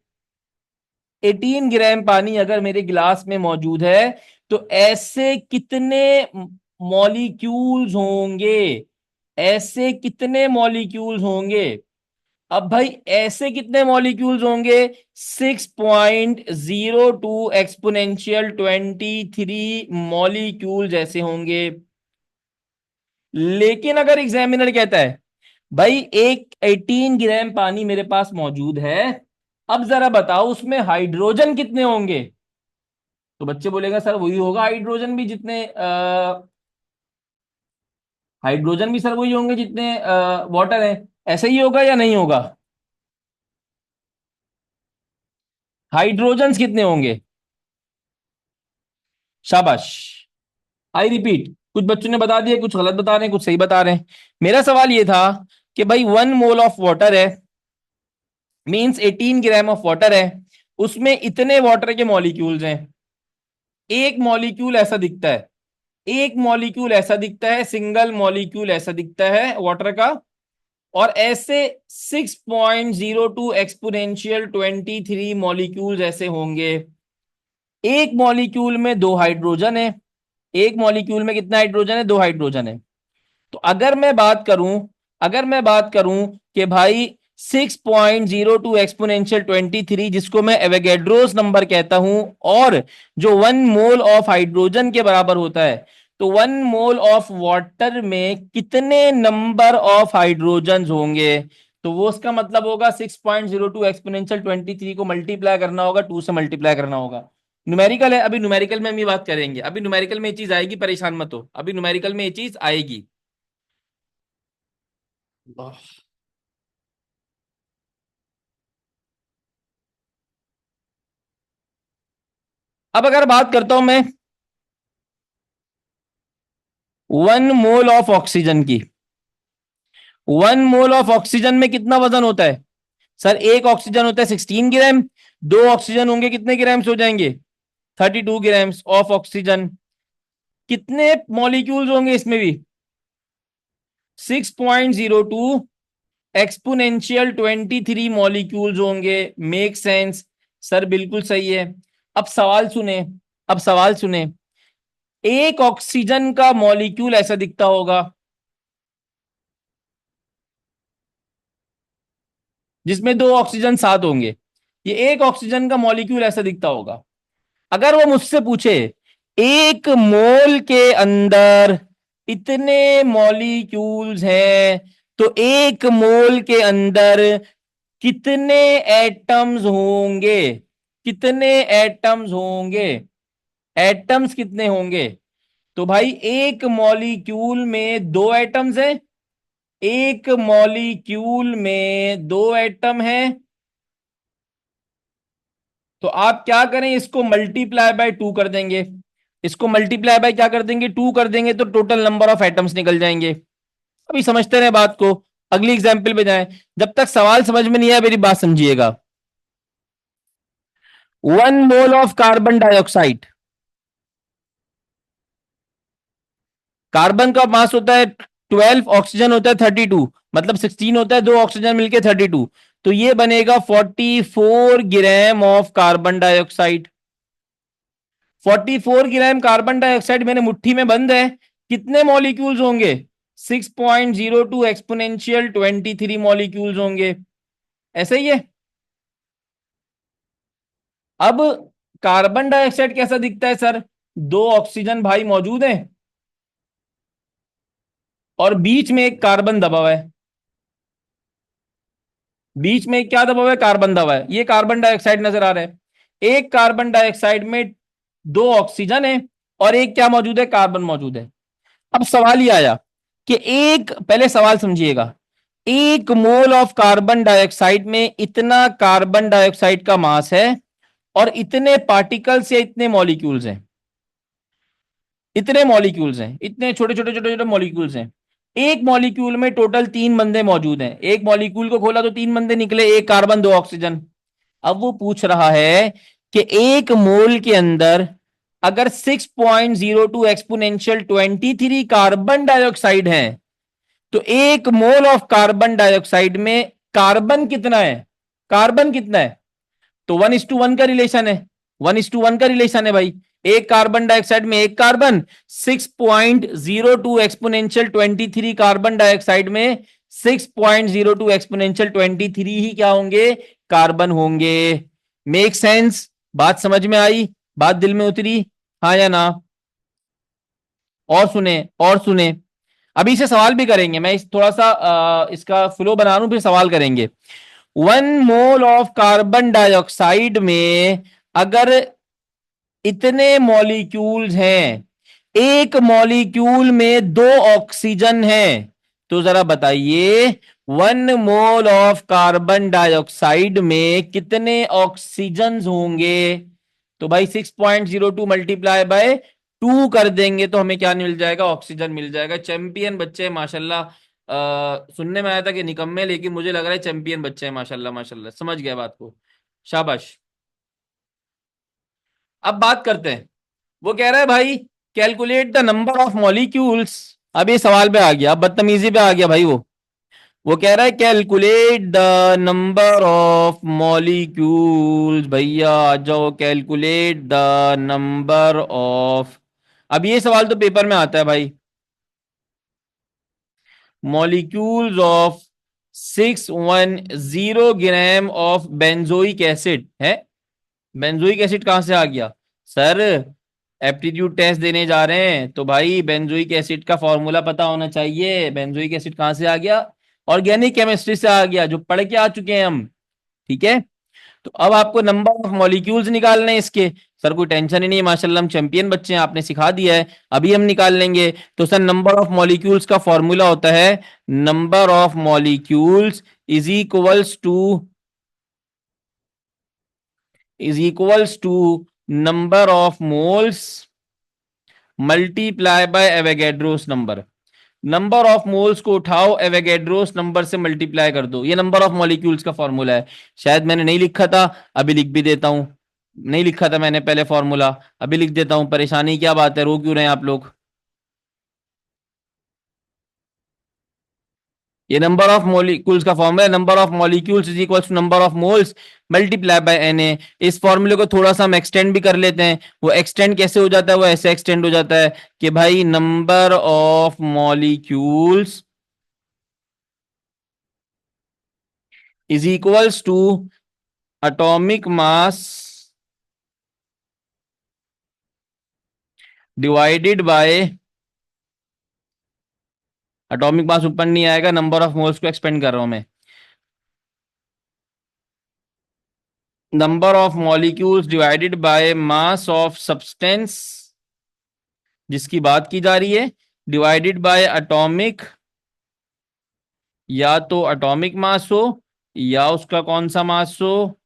18 ग्राम पानी अगर मेरे गिलास में मौजूद है, तो ऐसे कितने मॉलिक्यूल्स होंगे? ऐसे कितने मॉलिक्यूल्स होंगे? अब भाई ऐसे कितने मॉलिक्यूल्स होंगे? 6.02 एक्सपोनेंशियल 23 मॉलिक्यूल जैसे होंगे। लेकिन अगर एग्जामिनर कहता है भाई एक 18 ग्राम पानी मेरे पास मौजूद है, अब जरा बताओ उसमें हाइड्रोजन कितने होंगे? तो बच्चे बोलेगा सर वही होगा, हाइड्रोजन भी जितने हाइड्रोजन भी सर वही होंगे जितने वाटर है। ऐसा ही होगा या नहीं होगा? हाइड्रोजन कितने होंगे? शाबाश। आई रिपीट, कुछ बच्चों ने बता दिया, कुछ गलत बता रहे हैं, कुछ सही बता रहे हैं। मेरा सवाल ये था कि भाई 1 मोल ऑफ वाटर है, मींस 18 ग्राम ऑफ वाटर है, उसमें इतने वाटर के मॉलिक्यूल्स हैं। एक मॉलिक्यूल ऐसा दिखता है, एक मॉलिक्यूल ऐसा दिखता है, सिंगल मॉलिक्यूल ऐसा दिखता है वाटर का। और ऐसे 6.02 एक्सपोनेंशियल 23 मॉलिक्यूल्स ऐसे होंगे। एक मॉलिक्यूल में 2 हाइड्रोजन है। एक मॉलिक्यूल में कितना हाइड्रोजन है? 2 हाइड्रोजन है। तो अगर मैं बात करूं कि भाई 6.02 एक्सपोनेंशियल 23, जिसको मैं एवोगैड्रोस नंबर कहता हूं, और जो 1 मोल ऑफ हाइड्रोजन के बराबर होता है, तो 1 मोल ऑफ वाटर में कितने नंबर ऑफ हाइड्रोजन होंगे? तो वो उसका मतलब होगा 6.02 एक्सपोनेंशियल 23 को मल्टीप्लाई करना होगा, 2 से मल्टीप्लाई करना होगा। न्यूमेरिकल है, अभी न्यूमेरिकल में हम ये बात करेंगे, अभी न्यूमेरिकल में ये चीज आएगी, परेशान मत हो, अभी न्यूमेरिकल में ये चीज आएगी। अब अगर बात करता हूं मैं 1 मोल ऑफ ऑक्सीजन की, 1 मोल ऑफ ऑक्सीजन में कितना वजन होता है? सर एक ऑक्सीजन होता है 16 ग्राम, दो ऑक्सीजन होंगे कितने ग्राम्स हो जाएंगे? 32 ग्राम्स ऑफ ऑक्सीजन। कितने मॉलिक्यूल्स होंगे इसमें भी? 6.02 एक्सपोनेंशियल 23 मॉलिक्यूल्स होंगे। Make sense? सर बिल्कुल सही है। अब सवाल सुने, अब सवाल सुने। एक ऑक्सीजन का मॉलिक्यूल ऐसा दिखता होगा जिसमें दो ऑक्सीजन साथ होंगे। ये एक ऑक्सीजन का मॉलिक्यूल ऐसा दिखता होगा। अगर वो मुझसे पूछे एक मोल के अंदर इतने मॉलिक्यूल्स हैं, तो एक मोल के अंदर कितने एटम्स होंगे? कितने एटम्स होंगे? एटम्स कितने होंगे? तो भाई एक मॉलिक्यूल में दो एटम्स हैं, एक मॉलिक्यूल में दो एटम हैं। तो आप क्या करें, इसको मल्टीप्लाई बाय 2 कर देंगे। इसको मल्टीप्लाई बाय क्या कर देंगे? 2 कर देंगे, तो टोटल नंबर ऑफ एटम्स निकल जाएंगे। अभी समझते रहे बात को, अगली एग्जाम्पल पे जाएं। जब तक सवाल समझ में नहीं आया मेरी बात समझिएगा। 1 mole of carbon dioxide, carbon का मास होता है 12, ऑक्सीजन होता है 32, मतलब 16 होता है, दो ऑक्सीजन मिलके 32। तो ये बनेगा 44 gram of carbon dioxide. 44 gram carbon dioxide मेरे मुट्ठी में बंद है। कितने मॉलिक्यूल्स होंगे? 6.02 एक्सपोनेंशियल 23 मॉलिक्यूल्स होंगे। ऐसे ही है। अब कार्बन डाइऑक्साइड कैसा दिखता है सर? दो ऑक्सीजन भाई मौजूद हैं और बीच में एक कार्बन दबा हुआ है। बीच में क्या दबा हुआ है? कार्बन दबा है। ये कार्बन डाइऑक्साइड नजर आ रहा है। एक कार्बन डाइऑक्साइड में दो ऑक्सीजन है और एक क्या मौजूद है? कार्बन मौजूद है। अब सवाल ये आया कि एक, पहले सवाल समझिएगा, एक मोल ऑफ कार्बन डाइऑक्साइड में इतना कार्बन डाइऑक्साइड का मास है और इतने पार्टिकल्स या इतने मॉलिक्यूल्स हैं, इतने मॉलिक्यूल्स हैं, इतने छोटे छोटे छोटे छोटे मॉलिक्यूल्स हैं। एक मॉलिक्यूल में टोटल 3 बंदे मौजूद हैं। एक मॉलिक्यूल को खोला तो 3 बंदे निकले, एक कार्बन दो ऑक्सीजन। अब वो पूछ रहा है कि एक मोल के अंदर अगर 6.02 एक्सपोनेंशियल 23 कार्बन डाइऑक्साइड है, तो एक मोल ऑफ कार्बन डाइऑक्साइड में कार्बन कितना है? कार्बन कितना है? तो 1:1 का रिलेशन है। 1:1 का रिलेशन है भाई। एक कार्बन डाइऑक्साइड में एक कार्बन, 6.02 एक्सपोनेंशियल 23 कार्बन डाइऑक्साइड में 6.02 एक्सपोनेंशियल 23 ही क्या होंगे? कार्बन होंगे। Make sense? बात समझ में आई? बात दिल में उतरी? हाँ या ना? और सुने, और सुने। अभी से सवाल भी करेंगे, मैं इस थोड़ा सा इसका फ्लो बना लूं फिर सवाल करेंगे। 1 मोल ऑफ कार्बन डाइऑक्साइड में अगर इतने मॉलिक्यूल्स हैं, एक मॉलिक्यूल में दो ऑक्सीजन है, तो जरा बताइए 1 मोल ऑफ कार्बन डाइऑक्साइड में कितने ऑक्सीजन होंगे? तो भाई 6.02 मल्टीप्लाई बाय 2 कर देंगे तो हमें क्या मिल जाएगा? ऑक्सीजन मिल जाएगा। चैंपियन बच्चे माशाल्लाह। सुनने में आया था कि निकम्मे, लेकिन मुझे लग रहा है चैंपियन बच्चे हैं माशाल्लाह माशाल्लाह। समझ गया बात को, शाबाश। अब बात करते हैं। वो कह रहा है भाई calculate the number of molecules. अब ये सवाल पे आ गया, अब बदतमीजी पे आ गया भाई। वो कह रहा है calculate the number of molecules. भैया आ जाओ, कैलकुलेट द नंबर ऑफ। अब ये सवाल तो पेपर में आता है भाई। Molecules of 610 gram of benzoic acid है। बेंजोइक एसिड कहां से आ गया सर? एप्टीट्यूड टेस्ट देने जा रहे हैं तो भाई बेंजोइक एसिड का फॉर्मूला पता होना चाहिए। बेंजोइक एसिड कहां से आ गया? ऑर्गेनिक केमिस्ट्री से आ गया, जो पढ़ के आ चुके हैं हम। ठीक है। तो अब आपको नंबर ऑफ मॉलिक्यूल्स निकालने हैं इसके। सर कोई टेंशन ही नहीं है माशाल्लाह, हम चैंपियन बच्चे हैं, आपने सिखा दिया है। अभी हम निकाल लेंगे। तो सर नंबर ऑफ मॉलिक्यूल्स का फॉर्मूला होता है number of molecules is equals to number of moles multiply by Avogadro's number. Number of moles को उठाओ, एवोगैड्रोस नंबर से मल्टीप्लाई कर दो। ये नंबर ऑफ मॉलिक्यूल्स का फॉर्मूला है। शायद मैंने नहीं लिखा था, अभी लिख भी देता हूं। नहीं लिखा था मैंने पहले फॉर्मूला, अभी लिख देता हूं। परेशानी क्या बात है, रो क्यों रहे हैं आप लोग? ये नंबर ऑफ मॉलिक्यूल्स का फॉर्मूला है। Number of molecules is equal to number of moles multiply by Na। इस फॉर्मूले को थोड़ा सा हम एक्सटेंड भी कर लेते हैं। वो एक्सटेंड कैसे हो जाता है? वो ऐसे एक्सटेंड हो जाता है कि भाई number of molecules is equals to atomic mass divided by, atomic mass ऊपर नहीं आएगा, नंबर ऑफ मोल्स को एक्सपेंड कर रहा हूं मैं। Number of molecules divided by mass of substance जिसकी बात की जा रही है, डिवाइडेड बाय एटॉमिक, या तो एटॉमिक मास हो या उसका कौन सा मास हो,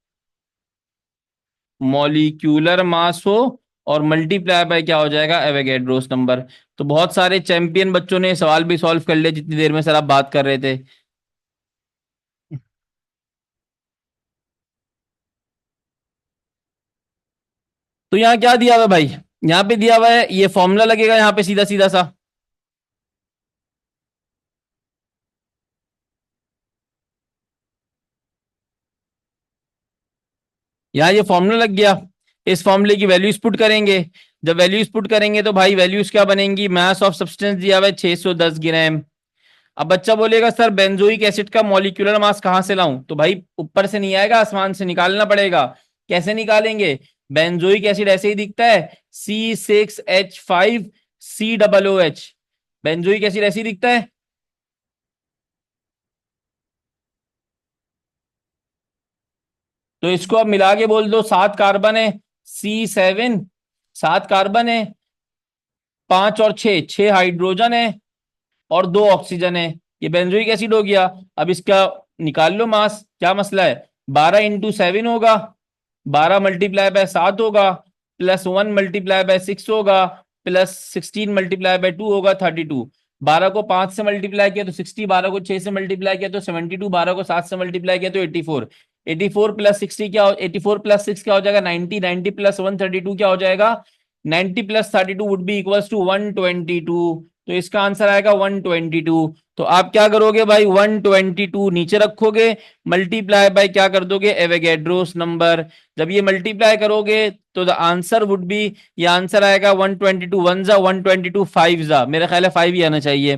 मॉलिक्यूलर मास हो, और मल्टीप्लाई बाय क्या हो जाएगा, एवोगैड्रोस नंबर। तो बहुत सारे चैंपियन बच्चों ने सवाल भी सॉल्व कर लिया जितनी देर में सर आप बात कर रहे थे। तो यहाँ क्या दिया हुआ है भाई? यहाँ पे दिया हुआ है ये फॉर्मूला लगेगा यहाँ पे सीधा सीधा सा। यहाँ ये फॉर्मूला लग गया। इस फॉर्मूले की वैल्यूज पुट करेंगे। जब वैल्यूज पुट करेंगे तो भाई वैल्यूज क्या बनेंगी? मास ऑफ सब्सटेंस दिया हुआ है 610 ग्राम। अब बच्चा बोलेगा सर बेंजोइक एसिड का मॉलिक्यूलर मास कहाँ से लाऊं? तो भाई ऊपर से नहीं आएगा, आसमान से निकालना पड़ेगा। कैसे निकालेंगे? बेंजोइक एसिड ऐसे ही दिखता है, C6H5COOH। बेंजोइक एसिड ऐसे ही दिखता है। तो इसको अब मिला के बोल दो, 7 कार्बन है, C7, 7 कार्बन है, 5 और 6, 6 हाइड्रोजन है, और 2 ऑक्सीजन है। ये बेंजोइक एसिड हो गया। अब इसका निकाल लो मास। क्या मसला है? 12 × 7 होगा, 12 × 7 होगा, +1 × 6 होगा, +16 × 2 होगा 32। 12 को 5 से मल्टीप्लाई किया तो 60, 12 को 6 से मल्टीप्लाई किया तो 72, 12 को 7 से मल्टीप्लाई किया तो 84। 84 + 60 क्या हो, 84 + 6 क्या हो जाएगा? 90। 90 + 132 क्या हो जाएगा? 90 + 32 वुड बी इक्वल्स टू 122। तो इसका आंसर आएगा 122। तो आप क्या करोगे भाई? 122 नीचे रखोगे, मल्टीप्लाई बाय क्या कर दोगे? Avogadro's number. जब ये मल्टीप्लाई करोगे तो द आंसर वुड बी, ये आंसर आएगा 122 वन जा 122 फाइव जा, मेरा ख्याल है 5 ही आना चाहिए।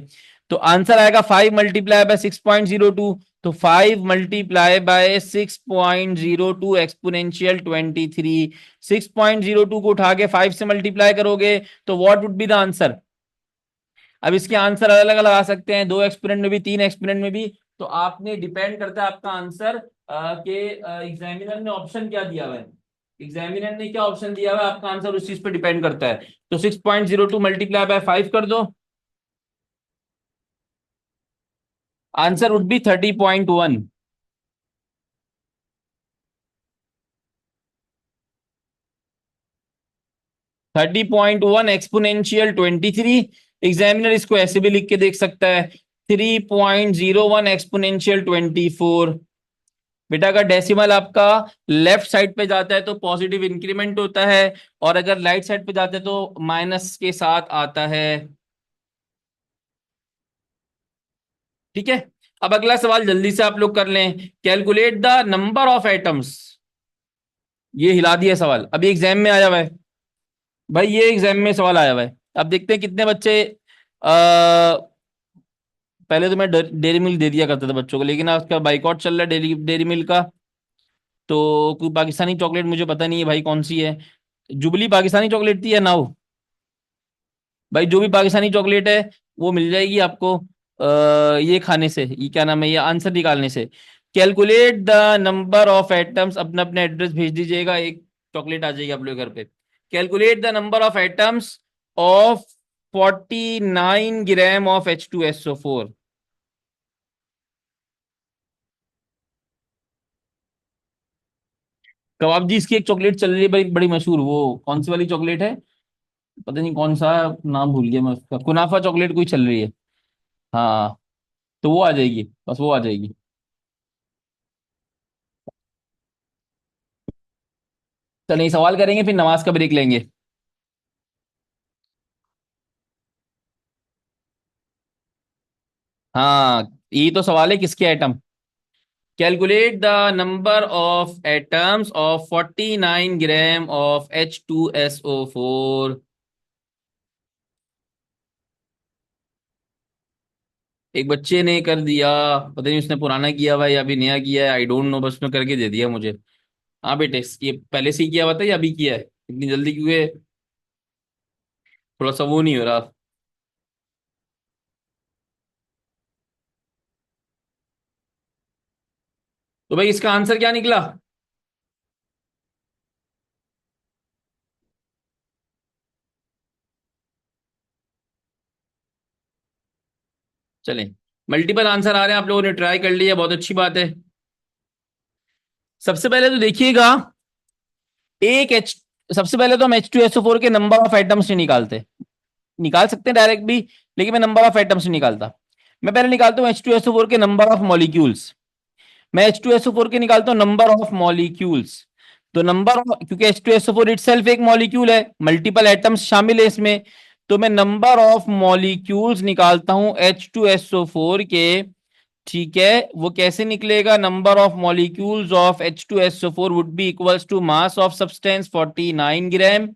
तो आंसर आएगा 5 मल्टीप्लाई बाय 6.02। तो 5 मल्टीप्लाई बाय 6.02 एक्सपोनेंशियल 23। 6.02 को उठा के 5 से मल्टीप्लाई करोगे तो what would be the answer? अब इसके आंसर अलग अलग आ सकते हैं, 2 एक्सपोनेंट में भी, 3 एक्सपोनेंट में भी। तो आपने डिपेंड करता है आपका आंसर के एग्जामिनर ने ऑप्शन क्या दिया हुआ है। एग्जामिनर ने क्या ऑप्शन दिया हुआ है, आपका आंसर उस चीज पर डिपेंड करता है। तो 6.02 मल्टीप्लाई बाय 5 कर दो, answer would B 30.1। 30.1 exponential 23। Examiner इसको ऐसे भी लिख के देख सकता है, 3.01 एक्सपोनेंशियल 24। बेटा अगर डेसिमल आपका लेफ्ट साइड पे जाता है तो पॉजिटिव इंक्रीमेंट होता है, और अगर राइट साइड पे जाता है तो माइनस के साथ आता है। ठीक है। अब अगला सवाल जल्दी से आप लोग कर लें। Calculate the number of atoms. ये हिला दिया सवाल, अभी एग्जाम में आया हुआ है भाई, ये एग्जाम में सवाल आया हुआ है। अब देखते हैं कितने बच्चे पहले तो मैं डेयरी मिल्क दे दिया करता था बच्चों को, लेकिन आज का बाइकआउट चल रहा है डेयरी डेयरी मिल्क का। तो कोई पाकिस्तानी चॉकलेट मुझे पता नहीं है भाई कौन सी है। जुबली पाकिस्तानी चॉकलेट थी या नाउ? भाई जो भी पाकिस्तानी चॉकलेट है वो मिल जाएगी आपको ये खाने से, ये क्या नाम है, ये आंसर निकालने से। Calculate the number of atoms, अपना अपना एड्रेस भेज दीजिएगा, एक चॉकलेट आ जाएगी आप लोग घर पे। Calculate the number of atoms of 49 gram of H2SO4। कबाब जी, इसकी एक चॉकलेट चल रही है बड़ी बड़ी मशहूर, वो कौन सी वाली चॉकलेट है, पता नहीं कौन सा, नाम भूल गया मैं उसका, कुनाफा चॉकलेट कोई चल रही है। हाँ, तो वो आ जाएगी, बस वो आ जाएगी। चलिए सवाल करेंगे, फिर नमाज का ब्रेक लेंगे। हाँ, ये तो सवाल है किसके atom. Calculate the number of atoms of 49 gram of H2SO4। एक बच्चे ने कर दिया, पता नहीं उसने पुराना किया हुआ है या अभी नया किया है, आई डोंट नो, बस उसने करके दे दिया मुझे। हाँ बेटे, ये पहले से ही किया हुआ था या अभी किया है, इतनी जल्दी क्योंकि थोड़ा सा वो नहीं हो रहा। तो भाई इसका आंसर क्या निकला? चलें, मल्टीपल आंसर आ रहे हैं, आप लोगों ने ट्राई कर लिया, बहुत अच्छी बात है। सबसे पहले तो देखिएगा, एक एच सबसे पहले तो हम H2SO4 के नंबर ऑफ एटम्स नहीं निकालते, निकाल सकते हैं डायरेक्ट भी, लेकिन मैं नंबर ऑफ एटम्स नहीं निकालता। मैं पहले निकालता हूं H2SO4 के नंबर ऑफ मॉलिक्यूल्स। मैं H2SO4 के निकालता हूं नंबर ऑफ मॉलिक्यूल्स। तो नंबर ऑफ, क्योंकि H2SO4 इटसेल्फ एक मॉलिक्यूल है, मल्टीपल एटम्स शामिल है इसमें, तो मैं नंबर ऑफ मॉलिक्यूल्स निकालता हूं H2SO4 के। ठीक है, वो कैसे निकलेगा? Number of molecules of H2SO4 would be equals to mass of substance 49 gram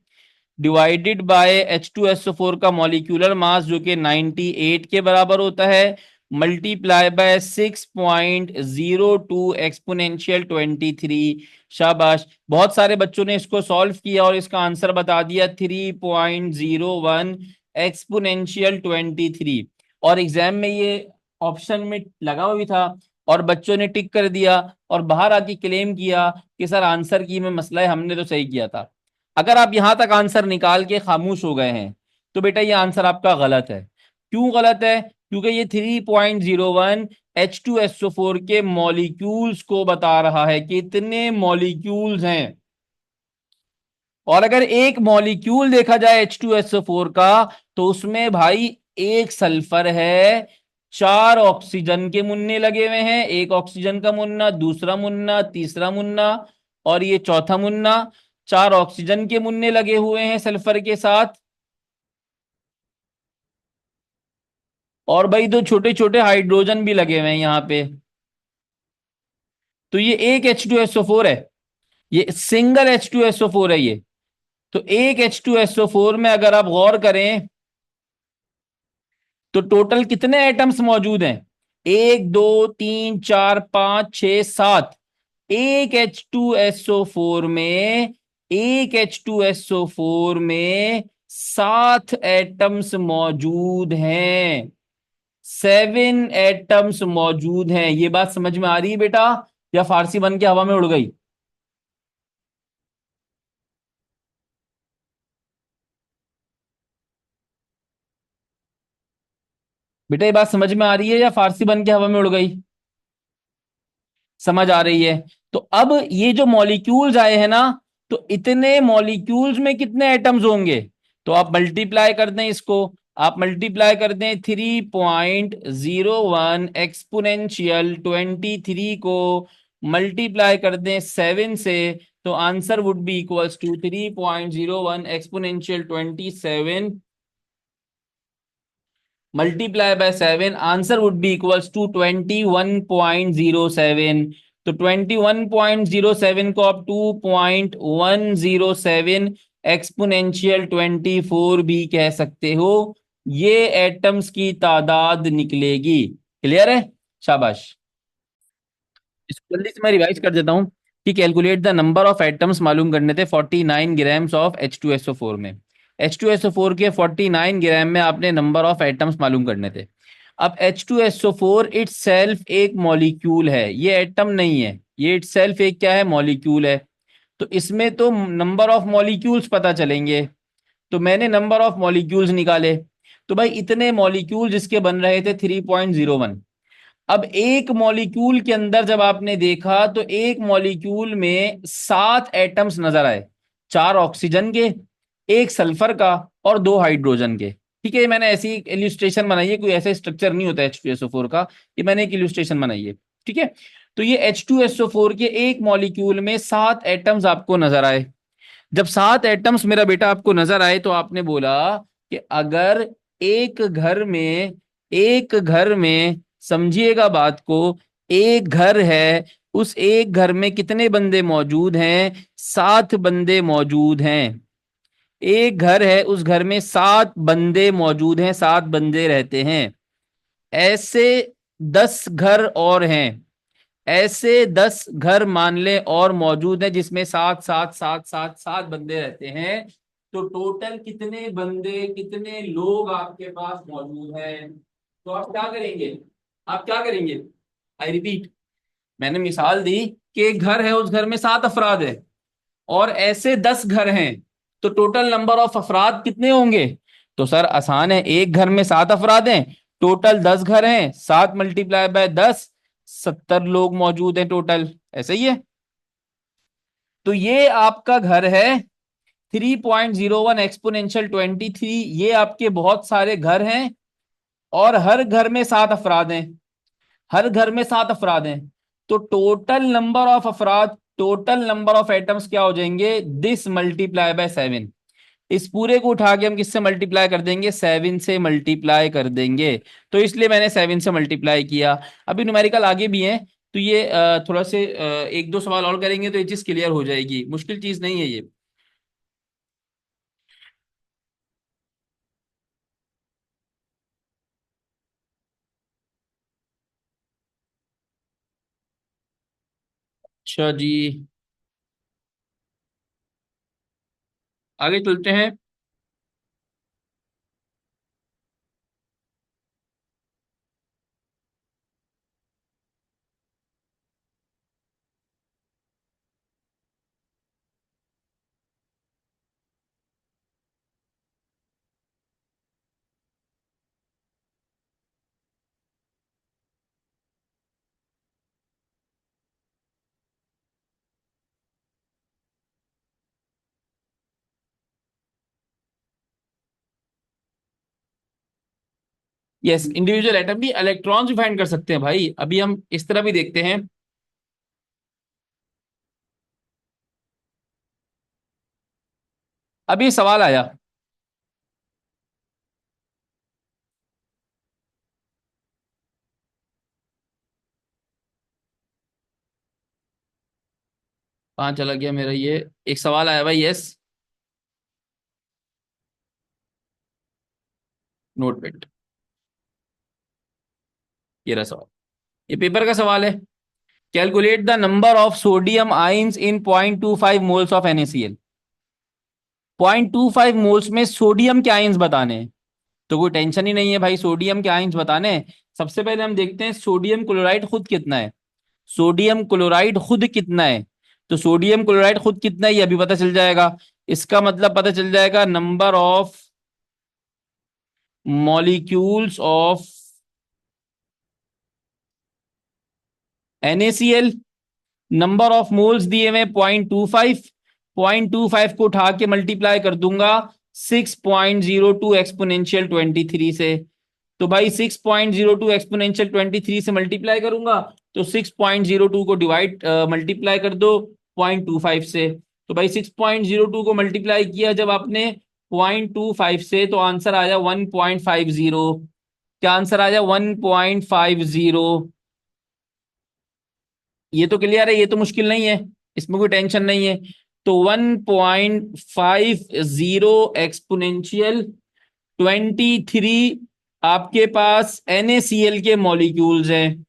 divided by H2SO4 का मॉलिक्यूलर मास जो कि 98 के बराबर होता है, मल्टीप्लाई बाय 6.02 एक्सपोनेंशियल 23। शाबाश, बहुत सारे बच्चों ने इसको सॉल्व किया और इसका आंसर बता दिया 3.01 एक्सपोनेंशियल 23। और एग्जाम में ये ऑप्शन में लगा हुआ भी था, और बच्चों ने टिक कर दिया और बाहर आके क्लेम किया कि सर आंसर की में मसला है, हमने तो सही किया था। अगर आप यहां तक आंसर निकाल के खामोश हो गए हैं, तो बेटा ये आंसर आपका गलत है। क्यों गलत है? क्योंकि ये 3.01 H2SO4 के मॉलिक्यूल्स को बता रहा है कि इतने मॉलिक्यूल्स हैं। और अगर एक मॉलिक्यूल देखा जाए H2SO4 का, तो उसमें भाई एक सल्फर है, चार ऑक्सीजन के मुन्ने लगे हुए हैं, एक ऑक्सीजन का मुन्ना, दूसरा मुन्ना, तीसरा मुन्ना, और ये चौथा मुन्ना। चार ऑक्सीजन के मुन्ने लगे हुए हैं सल्फर के साथ, और भाई दो छोटे छोटे हाइड्रोजन भी लगे हुए हैं यहां पे। तो ये एक H2SO4 है, ये सिंगल H2SO4 है ये। तो एक H2SO4 में अगर आप गौर करें, तो टोटल कितने एटम्स मौजूद हैं? एक, दो, तीन, चार, पांच, छ, सात। एक H2SO4 में, एक H2SO4 में 7 एटम्स मौजूद हैं। 7 एटम्स मौजूद हैं। ये बात समझ में आ रही है बेटा, या फारसी बन के हवा में उड़ गई? बेटा ये बात समझ में आ रही है या फारसी बन के हवा में उड़ गई? समझ आ रही है। तो अब ये जो मॉलिक्यूल्स आए हैं ना, तो इतने मॉलिक्यूल्स में कितने एटम्स होंगे? तो आप मल्टीप्लाई कर दें इसको, आप मल्टीप्लाई कर दें 3.01 एक्सपोनेंशियल 23 को, मल्टीप्लाई कर दें 7 से, तो answer would be equals to 3.01 exponential 27 multiply by 7, answer would be equals to 21.07। तो 21.07 को आप 2.107 एक्सपोनेंशियल 24 भी कह सकते हो। ये एटम्स की तादाद निकलेगी। क्लियर है? शाबाश। इसको जल्दी से मैं रिवाइज कर देता हूं कि calculate the number of atoms मालूम करने थे 49 ग्राम्स ऑफ H2SO4 में। H2SO4 के 49 ग्राम में आपने नंबर ऑफ एटम्स मालूम करने थे। अब H2SO4 इट सेल्फ एक मॉलिक्यूल है, ये एटम नहीं है, ये इट सेल्फ एक क्या है? मॉलिक्यूल है। तो इसमें तो नंबर ऑफ मॉलिक्यूल्स पता चलेंगे। तो मैंने नंबर ऑफ मॉलिक्यूल्स निकाले। तो भाई इतने मॉलिक्यूल जिसके बन रहे थे 3.01, अब एक मॉलिक्यूल के अंदर जब आपने देखा तो एक मॉलिक्यूल में 7 एटम्स नजर आए, 4 ऑक्सीजन के, एक सल्फर का और 2 हाइड्रोजन के। ठीक है, मैंने ऐसी एक इल्यूस्ट्रेशन बनाई है, कोई ऐसा स्ट्रक्चर नहीं होता H2SO4 का, ये मैंने एक इल्यूस्ट्रेशन बनाई है। ठीक है, तो ये H2SO4 के एक मॉलिक्यूल में 7 एटम्स आपको नजर आए। जब 7 एटम्स मेरा बेटा आपको नजर आए तो आपने बोला कि अगर एक घर में एक घर में समझिएगा बात को, एक घर है, उस एक घर में कितने बंदे मौजूद हैं? 7 बंदे मौजूद हैं। एक घर है, उस घर में 7 बंदे मौजूद हैं, 7 बंदे रहते हैं। ऐसे 10 घर और हैं, ऐसे 10 घर मान ले और मौजूद हैं जिसमें 7 7 7 7 7 बंदे रहते हैं। तो टोटल कितने बंदे, कितने लोग आपके पास मौजूद हैं? तो आप क्या करेंगे? आप क्या करेंगे? आई रिपीट, मैंने मिसाल दी कि एक घर है, उस घर में 7 अफराद है और ऐसे 10 घर हैं, तो टोटल नंबर ऑफ अफराद कितने होंगे? तो सर आसान है, एक घर में 7 अफराद हैं, टोटल 10 घर हैं, 7 × 10, 70 लोग मौजूद हैं टोटल। ऐसे ही है। तो ये आपका घर है 3.01 एक्सपोनेंशियल 23, ये आपके बहुत सारे घर हैं और हर घर में 7 अफराद हैं, हर घर में 7 अफराद हैं। तो टोटल नंबर ऑफ अफराद, टोटल नंबर ऑफ एटम्स क्या हो जाएंगे? This multiply by 7। इस पूरे को उठा के हम किससे मल्टीप्लाई कर देंगे? 7 से मल्टीप्लाई कर देंगे। तो इसलिए मैंने 7 से मल्टीप्लाई किया। अभी न्यूमेरिकल आगे भी है, तो ये थोड़ा से 1 2 सवाल और करेंगे तो ये चीज क्लियर हो जाएगी, मुश्किल चीज नहीं है ये। अच्छा जी, आगे चलते हैं। यस, इंडिविजुअल एटम भी इलेक्ट्रॉन्स भी फाइंड कर सकते हैं भाई, अभी हम इस तरह भी देखते हैं। अभी सवाल आया। कहाँ चला गया मेरा ये? एक सवाल आया भाई, यस। नोट पेट, ये रहा सवाल, ये पेपर का सवाल है। Calculate the number of sodium ions in 0.25 moles of NaCl। 0.25 moles में सोडियम के आइंस बताने हैं, तो कोई टेंशन ही नहीं है भाई, सोडियम के आइंस बताने हैं। सबसे पहले हम देखते हैं सोडियम क्लोराइड खुद कितना है। सोडियम क्लोराइड खुद कितना है? तो सोडियम क्लोराइड खुद कितना है ये अभी पता चल जाएगा। इसका मतलब पता चल जाएगा number of molecules of NaCl। Number of moles दिए हुए 0.25, 0.25 को उठा के मल्टीप्लाई कर दूंगा 6.02 एक्सपोनेंशियल 23 से। तो भाई 6.02 एक्सपोनेंशियल 23 से मल्टीप्लाई करूंगा, तो 6.02 को डिवाइड मल्टीप्लाई कर दो 0.25 से। तो भाई 6.02 को मल्टीप्लाई किया जब आपने 0.25 से, तो आंसर आया 1.50। क्या आंसर आया? 1.50। ये तो क्लियर है, ये तो मुश्किल नहीं है, इसमें कोई टेंशन नहीं है। तो 1.50 एक्सपोनेंशियल 23 आपके पास NaCl के मॉलिक्यूल्स हैं।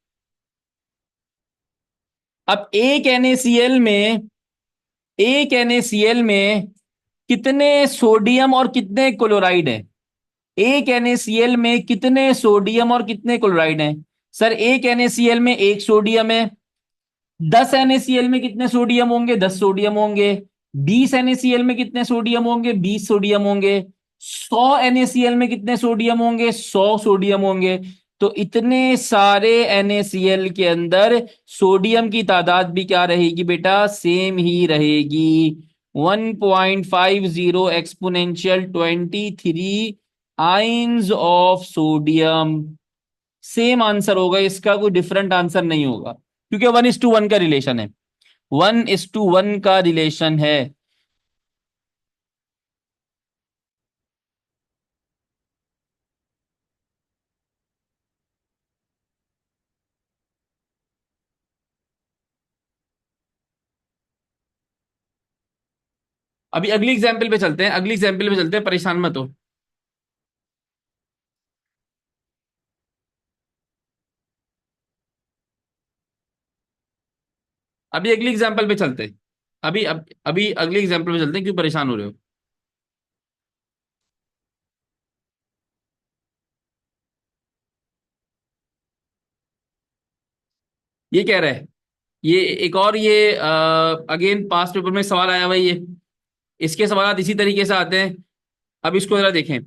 अब एक NaCl में कितने सोडियम और कितने क्लोराइड हैं? एक NaCl में कितने सोडियम और कितने क्लोराइड हैं? सर एक NaCl में एक सोडियम है। 10 NaCl में कितने सोडियम होंगे? 10 सोडियम होंगे। 20 NaCl में कितने सोडियम होंगे? 20 सोडियम होंगे। 100 NaCl में कितने सोडियम होंगे? 100 सोडियम होंगे। तो इतने सारे NaCl के अंदर सोडियम की तादाद भी क्या रहेगी बेटा, सेम ही रहेगी। 1.50 exponential 23 ions of sodium. Same answer होगा इसका, कोई डिफरेंट आंसर नहीं होगा, क्योंकि 1:1 का रिलेशन है। 1:1 का रिलेशन है। अभी अगली एग्जाम्पल पे चलते हैं, अगली एग्जाम्पल पे चलते हैं, परेशान मत हो। अभी अगली एग्जाम्पल पे चलते हैं। अभी अगली एग्जाम्पल पे चलते हैं, क्यों परेशान हो रहे हो। ये कह रहा है, ये एक और ये अगेन पास्ट पेपर में सवाल आया हुआ है ये। इसके सवाल इसी तरीके से आते हैं। अब इसको जरा देखें।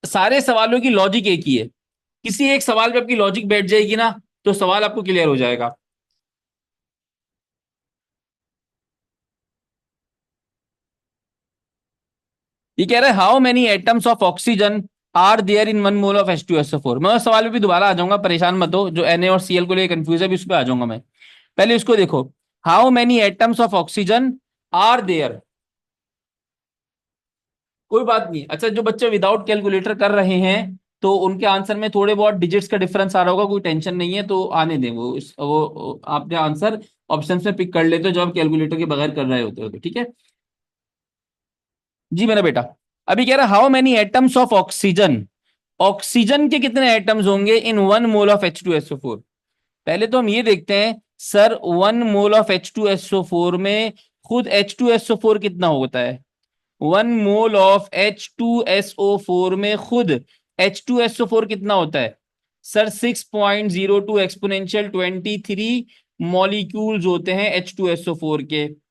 सारे सवालों की लॉजिक एक ही है। किसी एक सवाल पे आपकी लॉजिक बैठ जाएगी ना, तो सवाल आपको क्लियर हो जाएगा। ये कह रहा है how many atoms of oxygen are there in 1 mole of H2SO4। मैं उस सवाल पे भी दोबारा आ जाऊंगा, परेशान मत हो। जो Na और Cl को लेकर कंफ्यूज है, भी उस पर आ जाऊंगा मैं। पहले इसको देखो। How many atoms of oxygen are there. कोई बात नहीं। अच्छा, जो बच्चे विदाउट कैलकुलेटर कर रहे हैं, तो उनके आंसर में थोड़े बहुत डिजिट्स का डिफरेंस आ रहा होगा, कोई टेंशन नहीं है, तो आने दें वो वो आपने आंसर ऑप्शन में पिक कर लेते हो जब आप कैलकुलेटर के बगैर कर रहे होते हो, तो ठीक है। जी मेरा बेटा। अभी कह रहा है how many atoms of oxygen. Oxygen के कितने एटम्स होंगे इन 1 मोल ऑफ H2SO4। पहले तो हम ये देखते हैं, सर 1 मोल ऑफ H2SO4 में खुद H2SO4 कितना होता है। 1 मोल ऑफ H2SO4 में खुद H2SO4 कितना होता है। सर 6.02 एक्सपोनेंशियल 23 मॉलिक्यूल्स होते हैं H2SO4 के।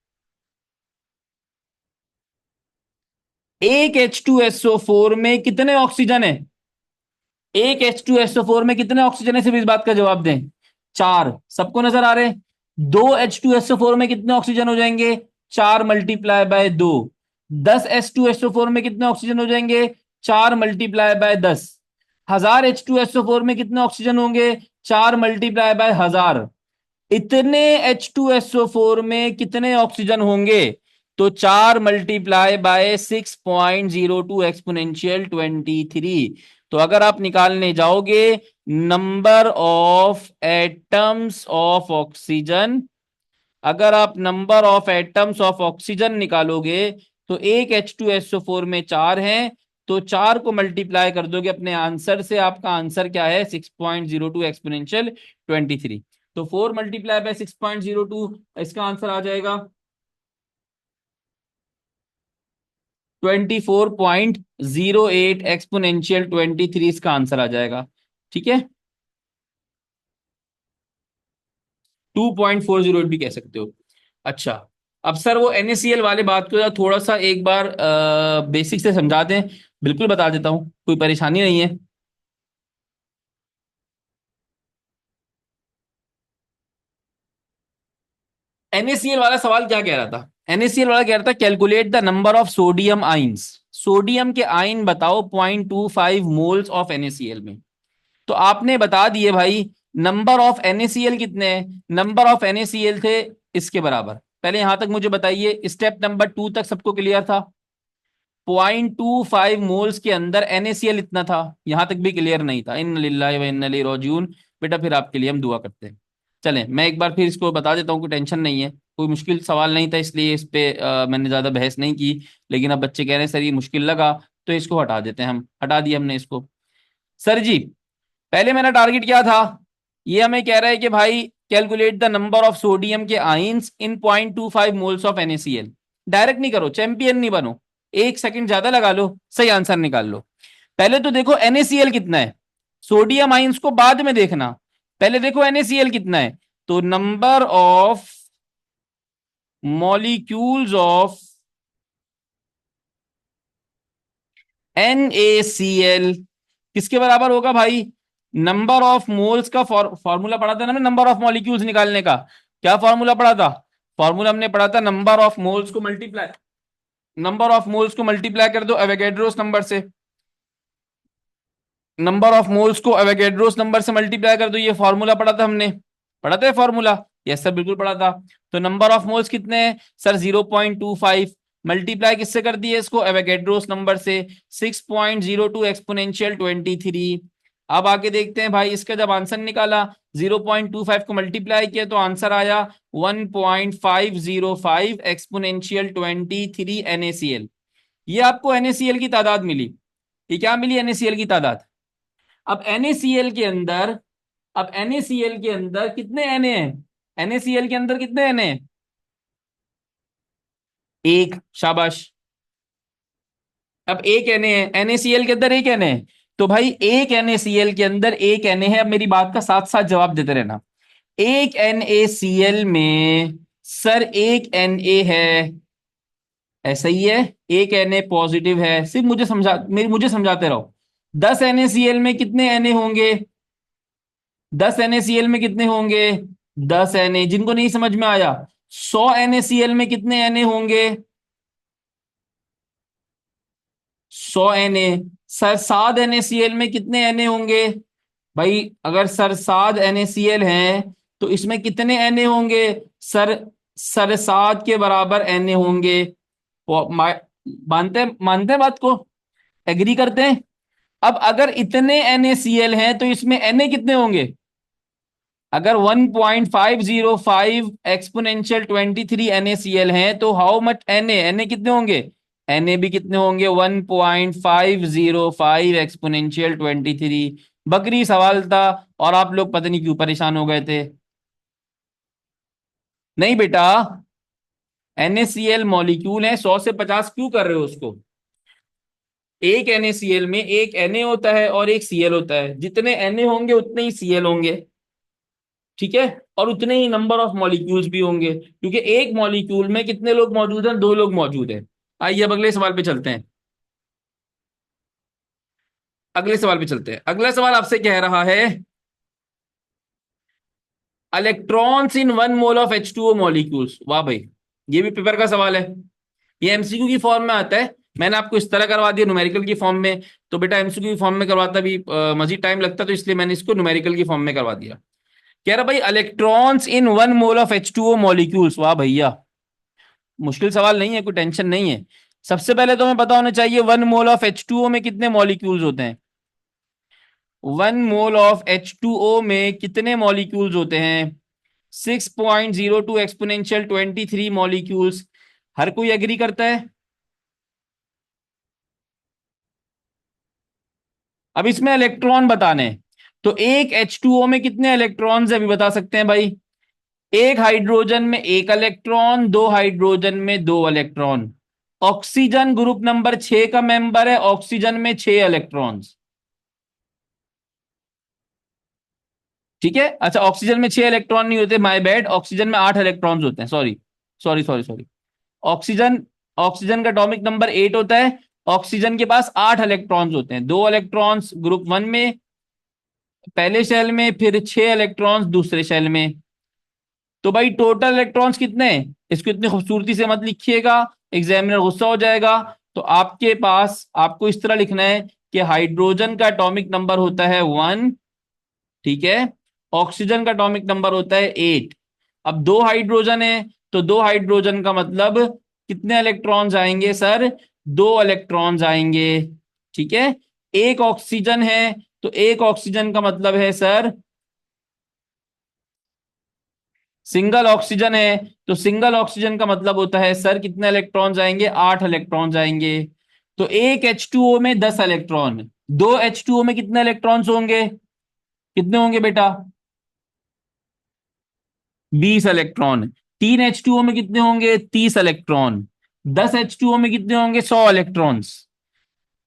एक H2SO4 में कितने ऑक्सीजन है। एक H2SO4 में कितने ऑक्सीजन है, सिर्फ इस बात का जवाब दें। चार। सबको नजर आ रहे हैं। दो H2SO4 में कितने ऑक्सीजन हो जाएंगे। चार मल्टीप्लाई बाय दो। 10 H2SO4 में कितने ऑक्सीजन हो जाएंगे। चार मल्टीप्लाई बाय 10। 1000 H2SO4 में कितने ऑक्सीजन होंगे। चार मल्टीप्लाई बाय 1000। इतने H2SO4 में कितने ऑक्सीजन होंगे। तो चार मल्टीप्लाई बाय 6.02 एक्सपोनेंशियल 23। तो अगर आप निकालने जाओगे number of atoms of oxygen, अगर आप number of atoms of oxygen निकालोगे, तो एक H2SO4 में चार हैं, तो चार को मल्टीप्लाई कर दोगे अपने आंसर से, आपका आंसर क्या है 6.02 एक्सपोनेंशियल 23। तो 4 × 6.02, इसका आंसर आ जाएगा 24.08 एक्सपोनेंशियल 23, इसका आंसर आ जाएगा। ठीक है। 2.408 भी कह सकते हो। अच्छा। अब सर वो NaCl वाले बात को थोड़ा सा एक बार बेसिक से समझा दें। बिल्कुल बता देता हूं, कोई परेशानी नहीं है। NaCl वाला सवाल क्या कह रहा था। NaCl वाला कह रहा था calculate the number of sodium ions. Sodium के आइन बताओ 0.25 मोल्स ऑफ NaCl में। तो आपने बता दिए भाई। नंबर ऑफ NaCl कितने हैं। नंबर ऑफ NaCl थे इसके बराबर। पहले यहां तक मुझे बताइए, स्टेप नंबर 2 तक सबको क्लियर था। 0.25 मोल्स के अंदर NaCl इतना था, यहां तक भी क्लियर नहीं था। इन लिल्लाहि व इन्ना इलैहि राजिऊन। बेटा फिर आपके लिए हम दुआ करते हैं। चलें, मैं एक बार फिर इसको बता देता हूँ, कोई टेंशन नहीं है। कोई मुश्किल सवाल नहीं था, इसलिए इस पे मैंने ज्यादा बहस नहीं की। लेकिन अब बच्चे कह रहे हैं सर ये मुश्किल लगा, तो इसको हटा देते हैं। हम हटा दिया हमने इसको। सर जी, पहले मेरा टारगेट क्या था। ये हमें कह रहा है कि भाई calculate the number of sodium के ions in 0.25 moles of NaCl। Direct नहीं करो, चैंपियन नहीं बनो। एक सेकंड ज्यादा लगा लो, सही आंसर निकाल लो। पहले तो देखो NaCl कितना है। सोडियम आइंस को बाद में देखना। पहले देखो NaCl कितना है। तो number of molecules of NaCl किसके बराबर होगा भाई? नंबर ऑफ मोल्स का फॉर्मूला पढ़ा था ना, नंबर ऑफ मॉलिक्यूल्स निकालने का। क्या फॉर्मूला पढ़ा था? फॉर्मूला हमने पढ़ा था नंबर ऑफ मोल्स को मल्टीप्लाई कर दो एवोगैड्रोस नंबर से। नंबर ऑफ मोल्स को एवोगैड्रोस नंबर से मल्टीप्लाई कर दो, ये फॉर्मूला पढ़ा था हमने। पढ़ा था फॉर्मूला? यस सर, बिल्कुल पढ़ा था। तो नंबर ऑफ मोल्स कितने हैं सर? 0.25। मल्टीप्लाई किससे कर दिए इसको? एवोगैड्रोस नंबर से। 6.02 एक्सपोनेंशियल 23। अब आगे देखते हैं भाई, इसका जब आंसर निकाला 0.25 को मल्टीप्लाई किया तो आंसर आया 1.505 एक्सपोनेंशियल 23 NaCl। ये आपको NaCl की तादाद मिली। ये क्या मिली? NaCl की तादाद। अब NaCl के अंदर अब NaCl के अंदर कितने Na हैं? NaCl के अंदर कितने Na हैं? एक, शाबाश। अब एक Na है, NaCl के अंदर एक Na है। तो भाई एक NaCl के अंदर एक Na है। अब मेरी बात का साथ साथ जवाब देते रहना। एक NaCl में सर एक Na है, ऐसा ही है। एक Na पॉजिटिव है। सिर्फ मुझे समझाते रहो। 10 NaCl में कितने Na होंगे? 10 NaCl में कितने होंगे? 10 Na। जिनको नहीं समझ में आया, 100 NaCl में कितने Na होंगे? 100 Na। सरसाद NaCl में कितने Na होंगे? भाई अगर सरसाद NaCl हैं तो इसमें कितने Na होंगे? सर सरसाद के बराबर Na होंगे। मानते मानते हैं बात को? एग्री करते हैं? अब अगर इतने NaCl हैं तो इसमें Na कितने होंगे? अगर 1.505 एक्सपोनेंशियल 23 NaCl हैं तो हाउ मच Na कितने होंगे? Na भी कितने होंगे? 1.505 एक्सपोनेंशियल 23। बकरी सवाल था और आप लोग पता नहीं क्यों परेशान हो गए थे। नहीं बेटा, NaCl मॉलिक्यूल है, 100 से 50 क्यों कर रहे हो उसको? एक NaCl में एक Na होता है और एक Cl होता है। जितने Na होंगे उतने ही Cl होंगे, ठीक है? और उतने ही नंबर ऑफ मॉलिक्यूल्स भी होंगे, क्योंकि एक मॉलिक्यूल में कितने लोग मौजूद हैं? दो लोग मौजूद हैं। आइए अब अगले सवाल पे चलते हैं। अगला सवाल आपसे कह रहा है, electrons in 1 mole of H2O molecules. वाह भाई, ये भी पेपर का सवाल है। ये एमसीक्यू की फॉर्म में आता है। मैंने आपको इस तरह करवा दिया न्यूमेरिकल की फॉर्म में। तो बेटा एमसीक्यू की फॉर्म में करवाता भी मजीद टाइम लगता, तो इसलिए मैंने इसको न्यूमेरिकल की फॉर्म में करवा दिया। कह रहा भाई electrons in 1 mole of H2O molecules. वाह भैया, मुश्किल सवाल नहीं है, कोई टेंशन नहीं है। सबसे पहले तो हमें पता होना चाहिए 1 मोल ऑफ H2O में कितने मॉलिक्यूल्स होते हैं। 1 मोल ऑफ H2O में कितने मॉलिक्यूल्स होते हैं? 6.02 एक्सपोनेंशियल 23 मॉलिक्यूल्स। हर कोई एग्री करता है? अब इसमें इलेक्ट्रॉन बताने हैं। तो एक H2O में कितने इलेक्ट्रॉन्स है, अभी बता सकते हैं भाई? एक हाइड्रोजन में एक इलेक्ट्रॉन, दो हाइड्रोजन में दो इलेक्ट्रॉन। ऑक्सीजन ग्रुप नंबर 6 का मेंबर है, ऑक्सीजन में 6 इलेक्ट्रॉन्स। ठीक है, अच्छा ऑक्सीजन में 6 इलेक्ट्रॉन नहीं होते, माय बैड, ऑक्सीजन में 8 इलेक्ट्रॉन्स होते हैं। Sorry sorry sorry sorry. Oxygen oxygen का एटॉमिक नंबर 8 होता है। ऑक्सीजन के पास 8 इलेक्ट्रॉन्स होते हैं। दो इलेक्ट्रॉन्स ग्रुप 1 में पहले शेल में, फिर 6 इलेक्ट्रॉन्स दूसरे शेल में। तो भाई टोटल इलेक्ट्रॉन्स कितने हैं? इसको इतनी खूबसूरती से मत लिखिएगा, एग्जामिनर गुस्सा हो जाएगा। तो आपके पास आपको इस तरह लिखना है कि हाइड्रोजन का एटॉमिक नंबर होता है 1, ठीक है? ऑक्सीजन का एटॉमिक नंबर होता है 8। अब दो हाइड्रोजन है, तो दो हाइड्रोजन का मतलब कितने इलेक्ट्रॉन्स आएंगे सर? दो इलेक्ट्रॉन्स आएंगे, ठीक है? एक ऑक्सीजन है, तो एक ऑक्सीजन का मतलब है सर, सिंगल ऑक्सीजन है तो सिंगल ऑक्सीजन का मतलब होता है सर कितने इलेक्ट्रॉन्स आएंगे? 8 इलेक्ट्रॉन्स आएंगे। तो एक H2O में 10 इलेक्ट्रॉन। दो H2O में कितने इलेक्ट्रॉन्स होंगे? कितने होंगे बेटा? 20 इलेक्ट्रॉन। तीन H2O में कितने होंगे? 30 इलेक्ट्रॉन। 10 H2O में कितने होंगे? 100 इलेक्ट्रॉन्स।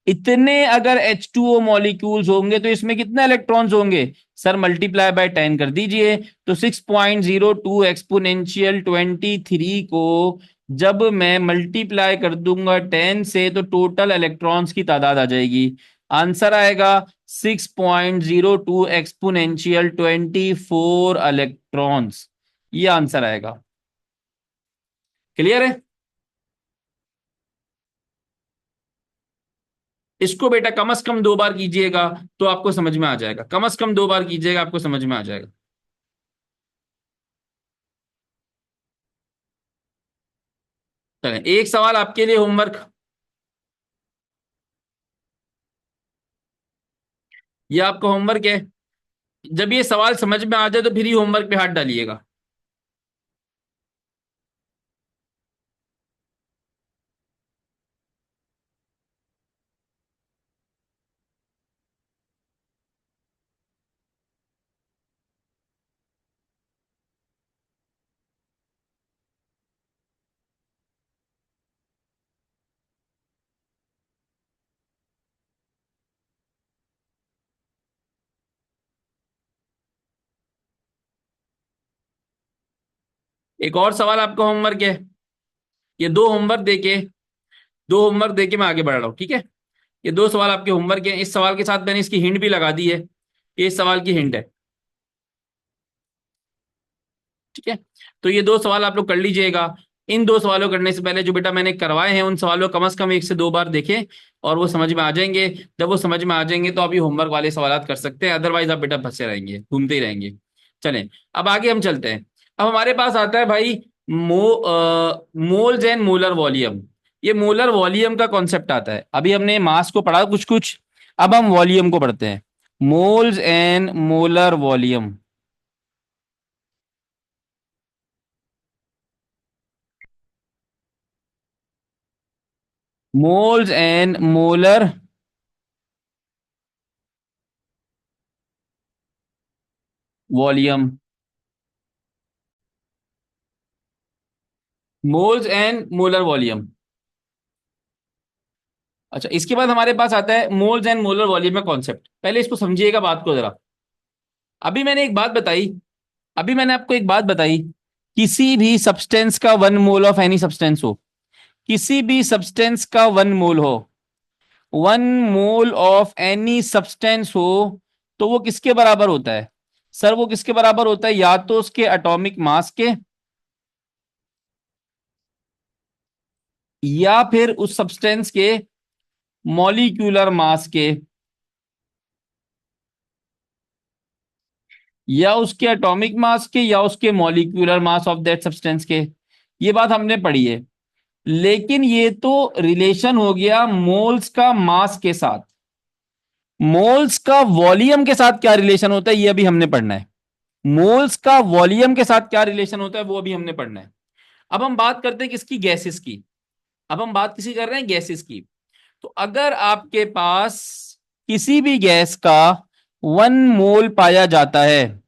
इतने अगर H2O मॉलिक्यूल्स होंगे तो इसमें कितने इलेक्ट्रॉन्स होंगे? सर मल्टीप्लाई बाय 10 कर दीजिए। तो 6.02 एक्सपोनेंशियल 23 को जब मैं मल्टीप्लाई कर दूंगा 10 से तो टोटल इलेक्ट्रॉन्स की तादाद आ जाएगी आंसर आएगा 6.02 एक्सपोनेंशियल 24 इलेक्ट्रॉन्स। ये आंसर आएगा। क्लियर है? इसको बेटा कम से कम 2 बार कीजिएगा तो आपको समझ में आ जाएगा, कम से कम 2 बार कीजिएगा आपको समझ में आ जाएगा। चलें, एक सवाल आपके लिए होमवर्क। ये आपका होमवर्क है। जब ये सवाल समझ में आ जाए तो फिर ही होमवर्क पे हाथ डालिएगा। एक और सवाल आपका होमवर्क है। ये दो होमवर्क देके मैं आगे बढ़ रहा हूँ, ठीक है? ये 2 सवाल आपके होमवर्क हैं। इस सवाल के साथ मैंने इसकी हिंट भी लगा दी है। ये इस सवाल की हिंट है, ठीक है? तो ये 2 सवाल आप लोग कर लीजिएगा। इन 2 सवालों करने से पहले जो बेटा मैंने करवाए हैं उन सवालों को कम से कम 1 से 2 बार देखें और वो समझ में आ जाएंगे। जब वो समझ में आ जाएंगे तो आप ये होमवर्क वाले सवाल कर सकते हैं, अदरवाइज आप बेटा फंसे रहेंगे, घूमते ही रहेंगे। चलें, अब आगे हम चलते हैं। अब हमारे पास आता है भाई मोल्स एंड मोलर वॉल्यूम। ये मोलर वॉल्यूम का कॉन्सेप्ट आता है। अभी हमने मास को पढ़ा कुछ कुछ, अब हम वॉल्यूम को पढ़ते हैं। Moles and molar volume. Moles and molar volume. Moles and molar volume. अच्छा, इसके बाद हमारे पास आता है मोल्स एंड मोलर वॉल्यूम का कॉन्सेप्ट। पहले इसको समझिएगा बात को जरा। अभी मैंने एक बात बताई, अभी मैंने आपको एक बात बताई, किसी भी सब्सटेंस का 1 मोल ऑफ एनी सब्सटेंस हो, किसी भी सब्सटेंस का 1 मोल हो, 1 मोल ऑफ एनी सब्सटेंस हो, तो वो किसके बराबर होता है? सर वो किसके बराबर होता है? या तो उसके एटॉमिक मास के, या फिर उस सब्सटेंस के मॉलिक्यूलर मास के, या उसके एटॉमिक मास के, या उसके molecular mass of that substance के। ये बात हमने पढ़ी है। लेकिन ये तो रिलेशन हो गया मोल्स का मास के साथ। मोल्स का वॉल्यूम के साथ क्या रिलेशन होता है ये अभी हमने पढ़ना है। मोल्स का वॉल्यूम के साथ क्या रिलेशन होता है वो अभी हमने पढ़ना है। अब हम बात करते हैं किसकी? गैसेस की। अब हम बात किसी कर रहे हैं? गैसेस की। तो अगर आपके पास किसी भी गैस का 1 मोल पाया जाता है,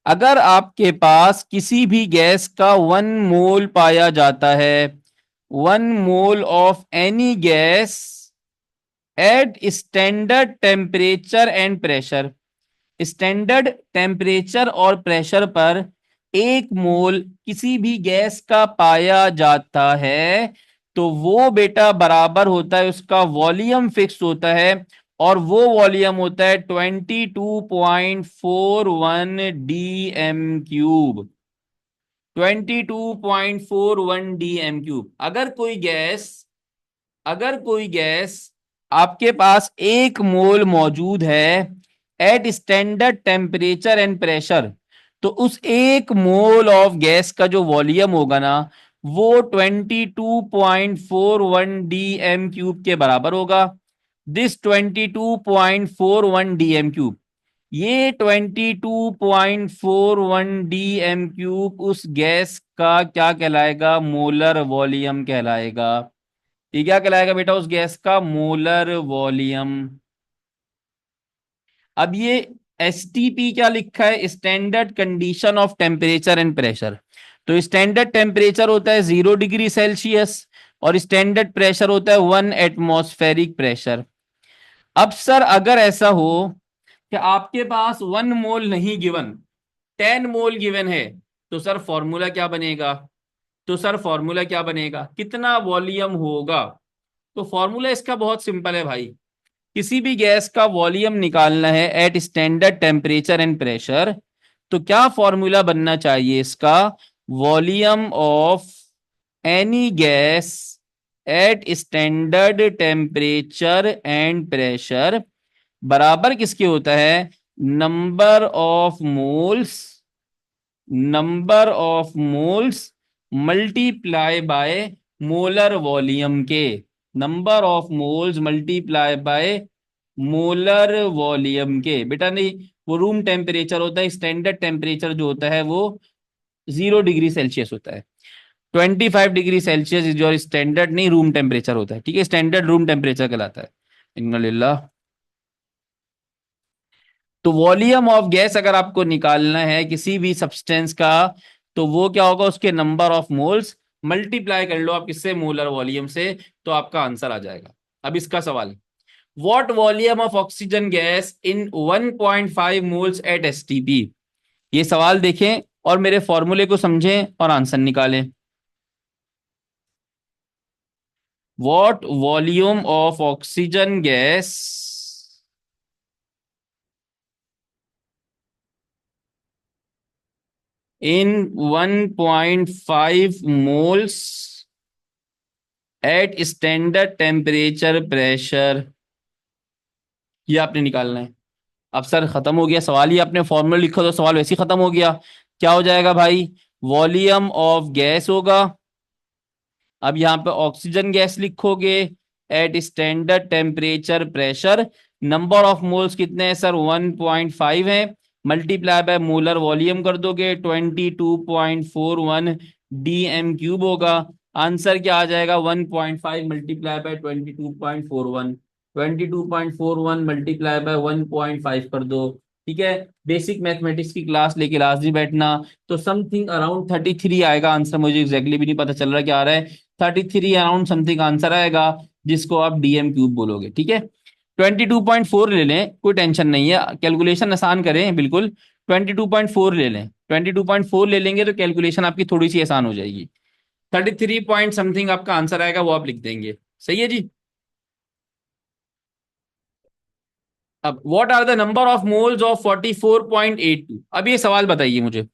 अगर आपके पास किसी भी गैस का 1 मोल पाया जाता है, 1 mole of any gas at standard temperature and pressure, standard temperature और प्रेशर पर 1 मोल किसी भी गैस का पाया जाता है, तो वो बेटा बराबर होता है, उसका वॉल्यूम फिक्स होता है, और वो वॉल्यूम होता है 22.41 D M cube. 22.41 D M cube. अगर कोई गैस आपके पास 1 मोल मौजूद है at standard temperature and pressure, तो उस 1 मोल ऑफ गैस का जो वॉल्यूम होगा ना, वो 22.41 डी एम क्यूब के बराबर होगा। दिस 22.41 डी एम क्यूब, ये 22.41 डी एम क्यूब उस गैस का क्या कहलाएगा? मोलर वॉल्यूम कहलाएगा। ये क्या कहलाएगा बेटा? उस गैस का मोलर वॉल्यूम। अब ये एसटीपी क्या लिखा है? Standard condition of temperature and pressure. तो स्टैंडर्ड टेम्परेचर होता है 0 डिग्री सेल्सियस और स्टैंडर्ड प्रेशर होता है 1 एटमॉस्फेरिक प्रेशर। अब सर अगर ऐसा हो कि आपके पास 1 मोल नहीं गिवन, 10 मोल गिवन है, तो सर फॉर्मूला क्या बनेगा? कितना वॉल्यूम होगा? तो फॉर्मूला इसका बहुत सिंपल है भाई। किसी भी गैस का वॉल्यूम निकालना है at standard temperature and pressure, तो क्या फॉर्मूला बनना चाहिए इसका? Volume of any gas at standard temperature and pressure बराबर किसके होता है? Number of moles, number of moles multiply by molar volume के। Number of moles multiply by molar volume के। बेटा नहीं, वो रूम टेम्परेचर होता है, स्टैंडर्ड टेम्परेचर जो होता है वो 0 डिग्री सेल्सियस होता है। 25 degree Celsius is your standard, नहीं रूम टेम्परेचर होता है, ठीक है, स्टैंडर्ड रूम टेम्परेचर कहलाता है। इन्ना लिल्लाह। तो वॉल्यूम ऑफ गैस अगर आपको निकालना है किसी भी सब्सटेंस का, तो वो क्या होगा? उसके नंबर ऑफ मोल्स मल्टीप्लाई कर लो आप किससे? मोलर वॉल्यूम से, तो आपका आंसर आ जाएगा। अब इसका सवाल, what volume of oxygen gas in 1.5 moles at STP. ये सवाल देखें और मेरे फॉर्मूले को समझें और आंसर निकालें। What volume of oxygen gas in 1.5 moles at standard temperature pressure, ये आपने निकालना है। अब सर खत्म हो गया सवाल, ही आपने फॉर्मूला लिखा तो सवाल वैसे ही खत्म हो गया। क्या हो जाएगा भाई? वॉल्यूम ऑफ गैस होगा, अब यहां पे ऑक्सीजन गैस लिखोगे at standard temperature pressure, number of moles कितने हैं सर? 1.5 है, मल्टीप्लाई बाय मोलर वॉल्यूम कर दोगे 22.41 DM³ होगा। आंसर क्या आ जाएगा? 1.5 मल्टीप्लाई बाय 22.41, 22.41 मल्टीप्लाई बाय 1.5 कर दो। ठीक है, बेसिक मैथमेटिक्स की क्लास लेके लाजमी बैठना। तो समथिंग अराउंड 33 आएगा आंसर, मुझे एग्जैक्टली भी नहीं पता चल रहा क्या आ रहा है। 33 अराउंड समथिंग आंसर आएगा, जिसको आप DM³ बोलोगे। ठीक है, 22.4 ले लें, कोई टेंशन नहीं है, कैलकुलेशन आसान करें बिल्कुल। 22.4 ले लें, 22.4 ले लेंगे तो कैलकुलेशन आपकी थोड़ी सी आसान हो जाएगी। 33 पॉइंट समथिंग आपका आंसर आएगा, वो आप लिख देंगे। सही है जी। अब what are the number of moles of 44.82, अब ये सवाल बताइए मुझे।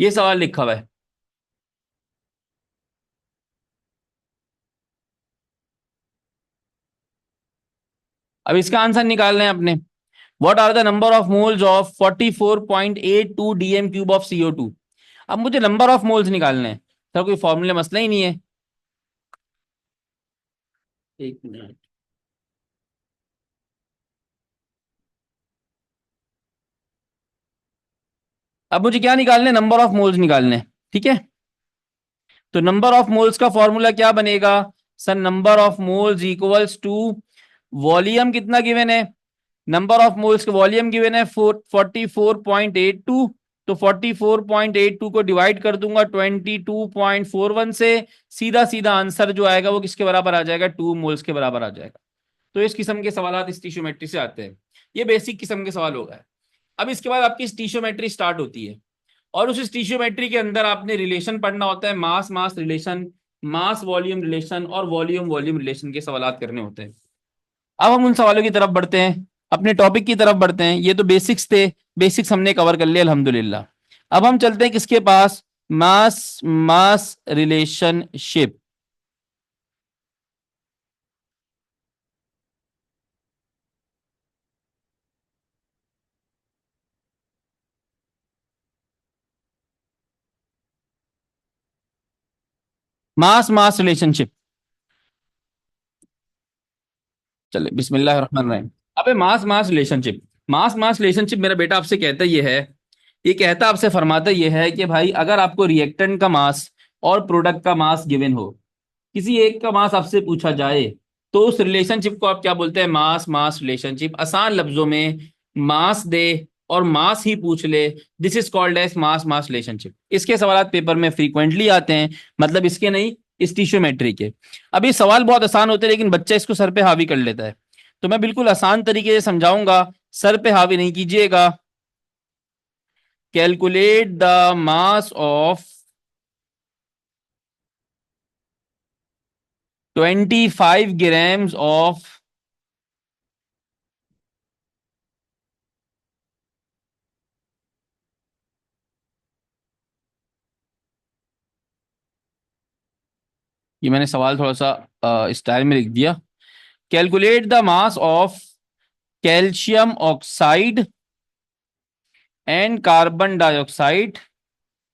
ये सवाल लिखा हुआ है। अब इसका आंसर निकालना है अपने। What are the number of moles of 44.82 DM³ of CO2। अब मुझे नंबर ऑफ मोल्स निकालने हैं सर, कोई फॉर्मूले मसला ही नहीं है। एक मिनट, अब मुझे क्या निकालने? नंबर ऑफ मोल्स निकालने हैं, ठीक है। तो नंबर ऑफ मोल्स का फॉर्मूला क्या बनेगा sir? Number of moles equals to volume कितना गिवन है? नंबर ऑफ मोल्स का वॉल्यूम गिवन है 44.82, तो 44.82 को डिवाइड कर दूंगा 22.41 से, सीधा सीधा आंसर जो आएगा वो किसके बराबर आ जाएगा? 2 मोल्स के बराबर आ जाएगा। तो इस किस्म के सवाल इस टिश्योमेट्री से आते हैं। ये बेसिक किस्म के सवाल होगा। अब इसके बाद आपकी स्टीशियोमेट्री स्टार्ट होती है, और उस स्टीशियोमेट्री के अंदर आपने रिलेशन पढ़ना होता है, मास मास रिलेशन, मास वॉल्यूम रिलेशन और वॉल्यूम वॉल्यूम रिलेशन के सवाल करने होते हैं। अब हम उन सवालों की तरफ बढ़ते हैं, अपने टॉपिक की तरफ बढ़ते हैं। ये तो बेसिक्स थे, बेसिक्स हमने कवर कर लिया अल्हम्दुलिल्लाह। अब हम चलते हैं किसके पास? मास मास रिलेशनशिप। मास मास रिलेशनशिप, चले बिस्मिल्लाह रहमान रहीम। अबे मास मास रिलेशनशिप, मास मास रिलेशनशिप मेरा बेटा आपसे कहता ये है, ये कहता आपसे फरमाता ये है कि भाई अगर आपको रिएक्टेंट का मास और प्रोडक्ट का मास गिवन हो, किसी एक का मास आपसे पूछा जाए, तो उस रिलेशनशिप को आप क्या बोलते हैं? मास मास रिलेशनशिप। आसान लफ्जों में, मास दे और मास ही पूछ ले, this is called as mass mass relationship. इसके सवाल पेपर में फ्रीक्वेंटली आते हैं, मतलब इसके नहीं, स्टीशियोमेट्री के। अब ये सवाल बहुत आसान होते हैं लेकिन बच्चा इसको सर पे हावी कर लेता है, तो मैं बिल्कुल आसान तरीके से समझाऊंगा, सर पे हावी नहीं कीजिएगा। Calculate the mass of 25 grams of, ये मैंने सवाल थोड़ा सा स्टाइल में लिख दिया। Calculate the mass of calcium oxide and carbon dioxide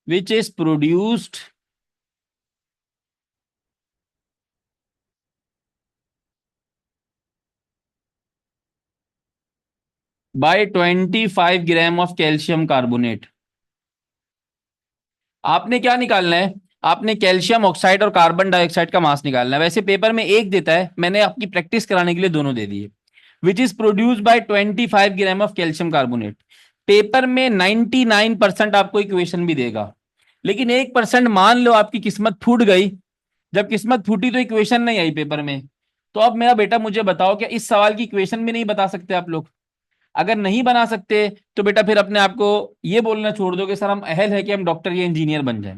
which is produced by 25 gram of calcium carbonate. आपने क्या निकालना है? आपने कैल्शियम ऑक्साइड और कार्बन डाइऑक्साइड का मास निकालना है। वैसे पेपर में एक देता है, मैंने आपकी प्रैक्टिस कराने के लिए दोनों दे दिए। Which is produced by 25 gram of calcium carbonate. Paper में 99% आपको इक्वेशन भी देगा, लेकिन 1% मान लो आपकी किस्मत फूट गई। जब किस्मत फूटी तो इक्वेशन नहीं आई पेपर में। तो अब मेरा बेटा मुझे बताओ, क्या इस सवाल की इक्वेशन भी नहीं बता सकते आप लोग? अगर नहीं बना सकते तो बेटा फिर अपने आप को ये बोलना छोड़ दो कि सर हम अहल है कि हम डॉक्टर या इंजीनियर बन जाएं।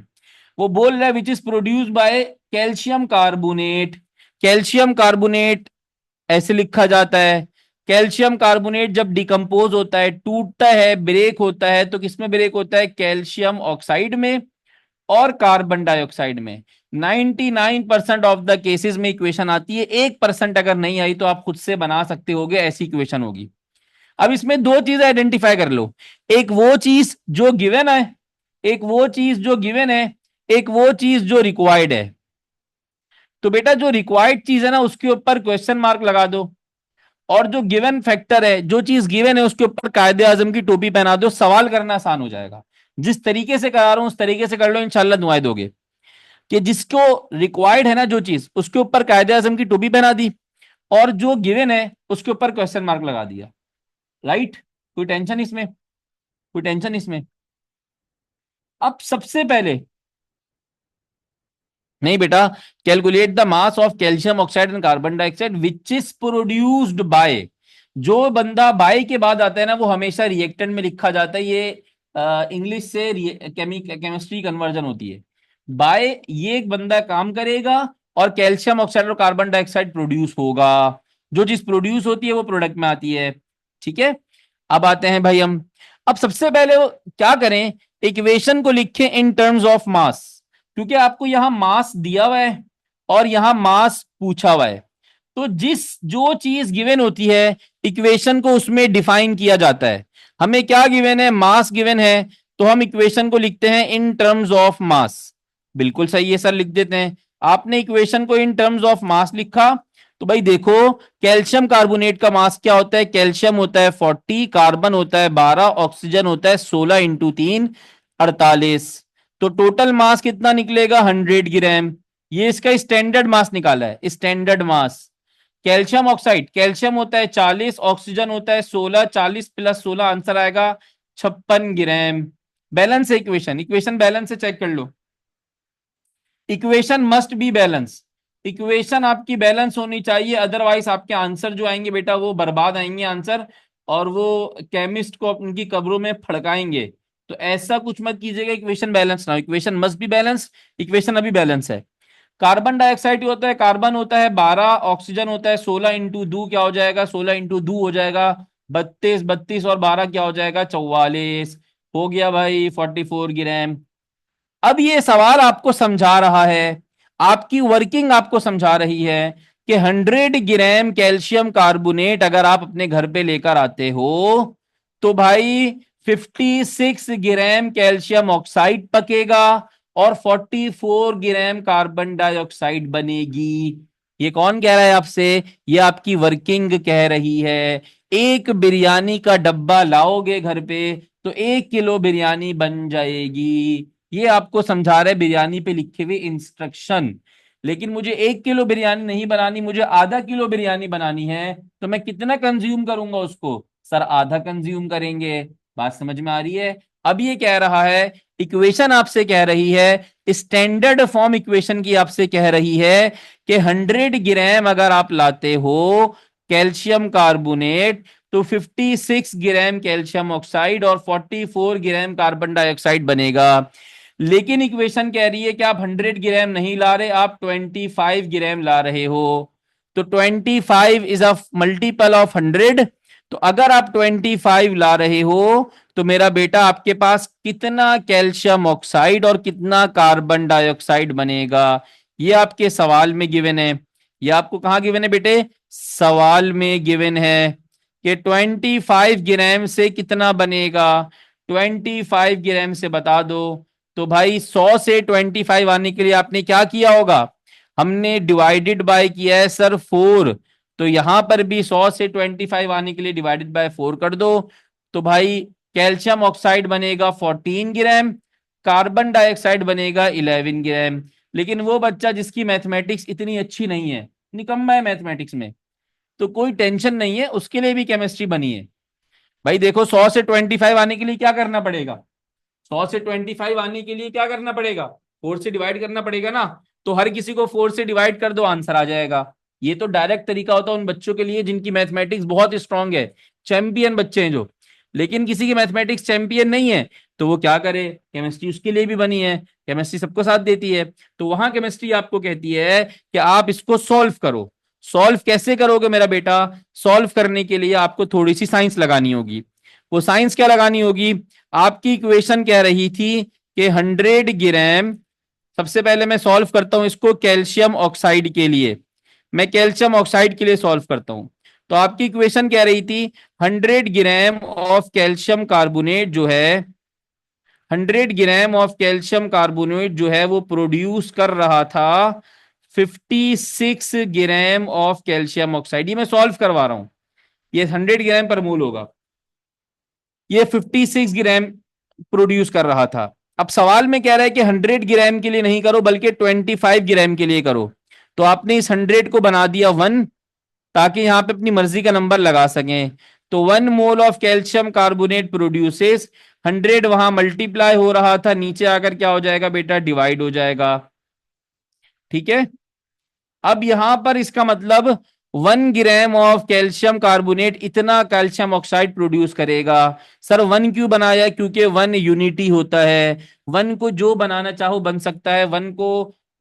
वो बोल रहा है which is produced by calcium carbonate. Calcium carbonate ऐसे लिखा जाता है। कैल्शियम कार्बोनेट जब डिकम्पोज होता है, टूटता है, ब्रेक होता है, तो किसमें ब्रेक होता है? कैल्शियम ऑक्साइड में और कार्बन डाइऑक्साइड में। 99% ऑफ द केसेस में इक्वेशन आती है। 1% अगर नहीं आई तो आप खुद से बना सकते होगे, ऐसी इक्वेशन होगी। अब इसमें दो चीजें आइडेंटिफाई कर लो। एक वो चीज जो गिवन है, एक वो चीज जो गिवन है, एक वो चीज जो रिक्वायर्ड है। तो बेटा जो रिक्वायर्ड चीज है ना, उसके ऊपर क्वेश्चन मार्क लगा दो, और जो गिवन फैक्टर है, जो चीज गिवन है, उसके ऊपर कायदे आजम की टोपी पहना दो। सवाल करना आसान हो जाएगा। जिस तरीके से करा रहा हूं उस तरीके से कर लो, इंशाल्लाह दुआएं दोगे। कि जिसको रिक्वायर्ड है ना जो चीज, उसके ऊपर कायदे आजम की टोपी पहना दी, और जो गिवन है उसके ऊपर क्वेश्चन मार्क लगा दिया। राइट? कोई टेंशन इसमें? कोई टेंशन इसमें? अब सबसे पहले, नहीं बेटा, calculate the mass of calcium oxide and carbon dioxide which is produced by. जो बंदा बाय के बाद आता है ना, वो हमेशा रिएक्टेंट में लिखा जाता है। ये इंग्लिश से केमिस्ट्री कन्वर्जन होती है। बाय, ये एक बंदा काम करेगा और कैल्शियम ऑक्साइड और कार्बन डाइऑक्साइड प्रोड्यूस होगा। जो चीज प्रोड्यूस होती है वो प्रोडक्ट में आती है। ठीक है? अब आते हैं भाई हम, अब सबसे पहले वो क्या करें, इक्वेशन को लिखें इन टर्म्स ऑफ मास। क्योंकि आपको यहां मास दिया हुआ है और यहां मास पूछा हुआ है, तो जिस जो चीज गिवन होती है, इक्वेशन को उसमें डिफाइन किया जाता है। हमें क्या गिवन है? मास गिवन है, तो हम इक्वेशन को लिखते हैं इन टर्म्स ऑफ मास। बिल्कुल सही है सर, लिख देते हैं। आपने इक्वेशन को इन टर्म्स ऑफ मास लिखा, तो भाई देखो, कैल्शियम कार्बोनेट का मास क्या होता है? कैल्शियम होता है 40, कार्बन होता है 12, ऑक्सीजन होता है 16 इंटू 3, 48। तो टोटल मास कितना निकलेगा? 100 ग्राम। ये इसका स्टैंडर्ड मास निकाला है, स्टैंडर्ड मास। कैल्शियम ऑक्साइड, कैल्शियम होता है 40, ऑक्सीजन होता है 16, 40 प्लस 16 आंसर आएगा 56 ग्राम। बैलेंस है इक्वेशन, इक्वेशन बैलेंस से चेक कर लो। Equation must be balance. Equation आपकी बैलेंस होनी चाहिए, अदरवाइज आपके आंसर जो आएंगे बेटा वो बर्बाद आएंगे आंसर, और वो केमिस्ट को उनकी कब्रों में फड़काएंगे। तो ऐसा कुछ मत कीजिएगा इक्वेशन बैलेंस ना हो, equation must be balance. Equation अभी बैलेंस है। कार्बन डाइऑक्साइड होता है, कार्बन होता है 12, ऑक्सीजन होता है 16 इंटू 2 क्या हो जाएगा? 16 इंटू 2 हो जाएगा 32, 32 और 12 क्या हो जाएगा? 44। हो गया भाई 44 ग्राम। अब ये सवाल आपको समझा रहा है, आपकी वर्किंग आपको समझा रही है कि 100 ग्राम कैल्शियम कार्बोनेट अगर आप अपने घर पे लेकर आते हो, तो भाई 56 ग्राम कैल्शियम ऑक्साइड पकेगा और 44 ग्राम कार्बन डाइऑक्साइड बनेगी। ये कौन कह रहा है आपसे? ये आपकी वर्किंग कह रही है। एक बिरयानी का डब्बा लाओगे घर पे तो 1 किलो बिरयानी बन जाएगी। ये आपको समझा रहे बिरयानी पे लिखे हुए इंस्ट्रक्शन। लेकिन मुझे 1 किलो बिरयानी नहीं बनानी, मुझे ½ किलो बिरयानी बनानी है, तो मैं कितना कंज्यूम करूंगा उसको? सर आधा कंज्यूम करेंगे। बात समझ में आ रही है? अब ये कह रहा है, इक्वेशन आपसे कह रही है, स्टैंडर्ड फॉर्म इक्वेशन की आपसे कह रही है कि 100 ग्राम अगर आप लाते हो कैल्शियम कार्बोनेट, तो 56 ग्राम कैल्शियम ऑक्साइड और 44 ग्राम कार्बन डाइऑक्साइड बनेगा। लेकिन इक्वेशन कह रही है कि आप 100 ग्राम नहीं ला रहे, आप 25 ग्राम ला रहे हो। तो 25 इज अ मल्टीपल ऑफ 100। तो अगर आप 25 ला रहे हो, तो मेरा बेटा आपके पास कितना कैल्शियम ऑक्साइड और कितना कार्बन डाइऑक्साइड बनेगा? ये आपके सवाल में गिवन है। ये आपको कहां गिवन है बेटे? सवाल में गिवन है कि 25 ग्राम से कितना बनेगा। 25 ग्राम से बता दो। तो भाई 100 से 25 आने के लिए आपने क्या किया होगा? हमने डिवाइडेड बाय किया है सर 4। तो यहां पर भी 100 से 25 आने के लिए डिवाइडेड बाय 4 कर दो। तो भाई कैल्शियम ऑक्साइड बनेगा 14 ग्राम, कार्बन डाइऑक्साइड बनेगा 11 ग्राम। लेकिन वो बच्चा जिसकी मैथमेटिक्स इतनी अच्छी नहीं है, निकम्मा है मैथमेटिक्स में, तो कोई टेंशन नहीं है, उसके लिए भी केमिस्ट्री बनी है। भाई देखो, 100 से 25 आने के लिए क्या करना पड़ेगा? 100 से 25 आने के लिए क्या करना पड़ेगा? 4 से डिवाइड करना पड़ेगा ना। तो हर किसी को 4 से डिवाइड कर दो, आंसर आ जाएगा। ये तो डायरेक्ट तरीका होता है उन बच्चों के लिए जिनकी मैथमेटिक्स बहुत स्ट्रांग है, चैंपियन बच्चे हैं जो। लेकिन किसी की मैथमेटिक्स चैंपियन नहीं है, तो वो क्या करे? केमिस्ट्री उसके लिए भी बनी है, केमिस्ट्री सबको साथ देती है। तो वहां केमिस्ट्री आपको कहती है कि आप इसको सॉल्व करो। सॉल्व कैसे करोगे मेरा बेटा? सॉल्व करने के लिए आपको थोड़ी सी साइंस लगानी होगी। वो साइंस क्या लगानी होगी? आपकी इक्वेशन कह रही थी कि 100 ग्राम, सबसे पहले मैं सॉल्व करता हूं इसको कैल्शियम ऑक्साइड के लिए। मैं कैल्शियम ऑक्साइड के लिए सॉल्व करता हूं। तो आपकी इक्वेशन कह रही थी 100 ग्राम ऑफ कैल्शियम कार्बोनेट जो है, 100 ग्राम ऑफ कैल्शियम कार्बोनेट जो है वो प्रोड्यूस कर रहा था 56 ग्राम ऑफ कैल्शियम ऑक्साइड। ये मैं सॉल्व करवा रहा हूं, ये 100 ग्राम पर मोल होगा, ये 56 ग्राम प्रोड्यूस कर रहा था। अब सवाल में कह रहा है कि 100 ग्राम के लिए नहीं करो बल्कि 25 ग्राम के लिए करो। तो आपने इस 100 को बना दिया 1, ताकि यहां पे अपनी मर्जी का नंबर लगा सकें। तो 1 mole of calcium carbonate produces, 100 वहां मल्टीप्लाई हो रहा था, नीचे आकर क्या हो जाएगा बेटा? डिवाइड हो जाएगा। ठीक है। अब यहां पर इसका मतलब 1 ग्राम ऑफ कैल्शियम कार्बोनेट इतना कैल्शियम ऑक्साइड प्रोड्यूस करेगा। सर 1 क्यों बनाया? क्योंकि 1 यूनिटी होता है। 1 को जो बनाना चाहो बन सकता है। 1 को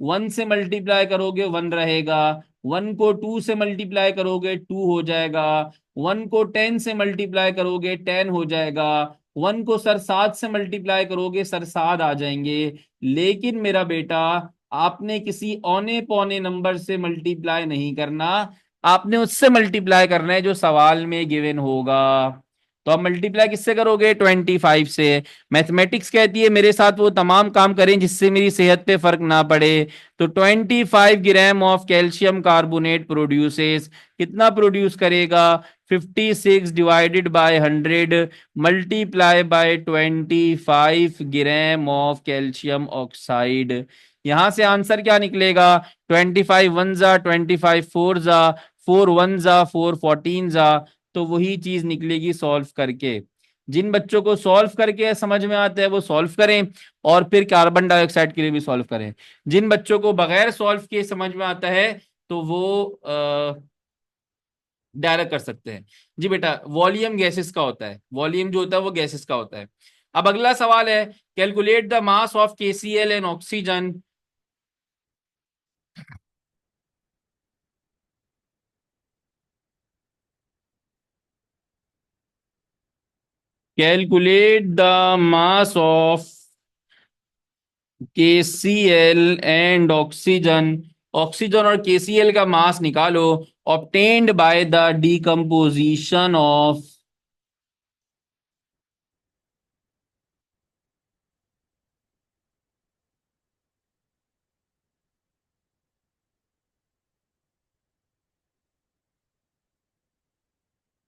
1 से मल्टीप्लाई करोगे 1 रहेगा, 1 को 2 से मल्टीप्लाई करोगे 2 हो जाएगा, 1 को 10 से मल्टीप्लाई करोगे 10 हो जाएगा, 1 को सर 7 से मल्टीप्लाई करोगे सर 7 आ जाएंगे। लेकिन मेरा बेटा, आपने किसी औने पौने नंबर से मल्टीप्लाई नहीं करना, आपने उससे मल्टीप्लाई करना है जो सवाल में गिवन होगा। तो आप मल्टीप्लाई किससे करोगे? 25 से। मैथमेटिक्स कहती है मेरे साथ वो तमाम काम करें जिससे मेरी सेहत पे फर्क ना पड़े। तो 25 gram of calcium carbonate produces, कितना प्रोड्यूस करेगा? 56 divided by 100 multiply by 25 gram of calcium oxide. यहां से आंसर क्या निकलेगा? 25 1 जा 25 4 जा, 4 1 जा 4 14 जा। तो वही चीज निकलेगी सॉल्व करके। जिन बच्चों को सॉल्व करके समझ में आता है वो सॉल्व करें, और फिर कार्बन डाइऑक्साइड के लिए भी सॉल्व करें। जिन बच्चों को बगैर सॉल्व किए समझ में आता है, तो वो डायरेक्ट कर सकते हैं। जी बेटा, वॉल्यूम गैसेस का होता है, वॉल्यूम जो होता है वो गैसेस का होता है। अब अगला सवाल है, calculate the mass of KCl and oxygen. Calculate the mass of KCl and oxygen. Oxygen और KCl का मास निकालो, obtained by the decomposition of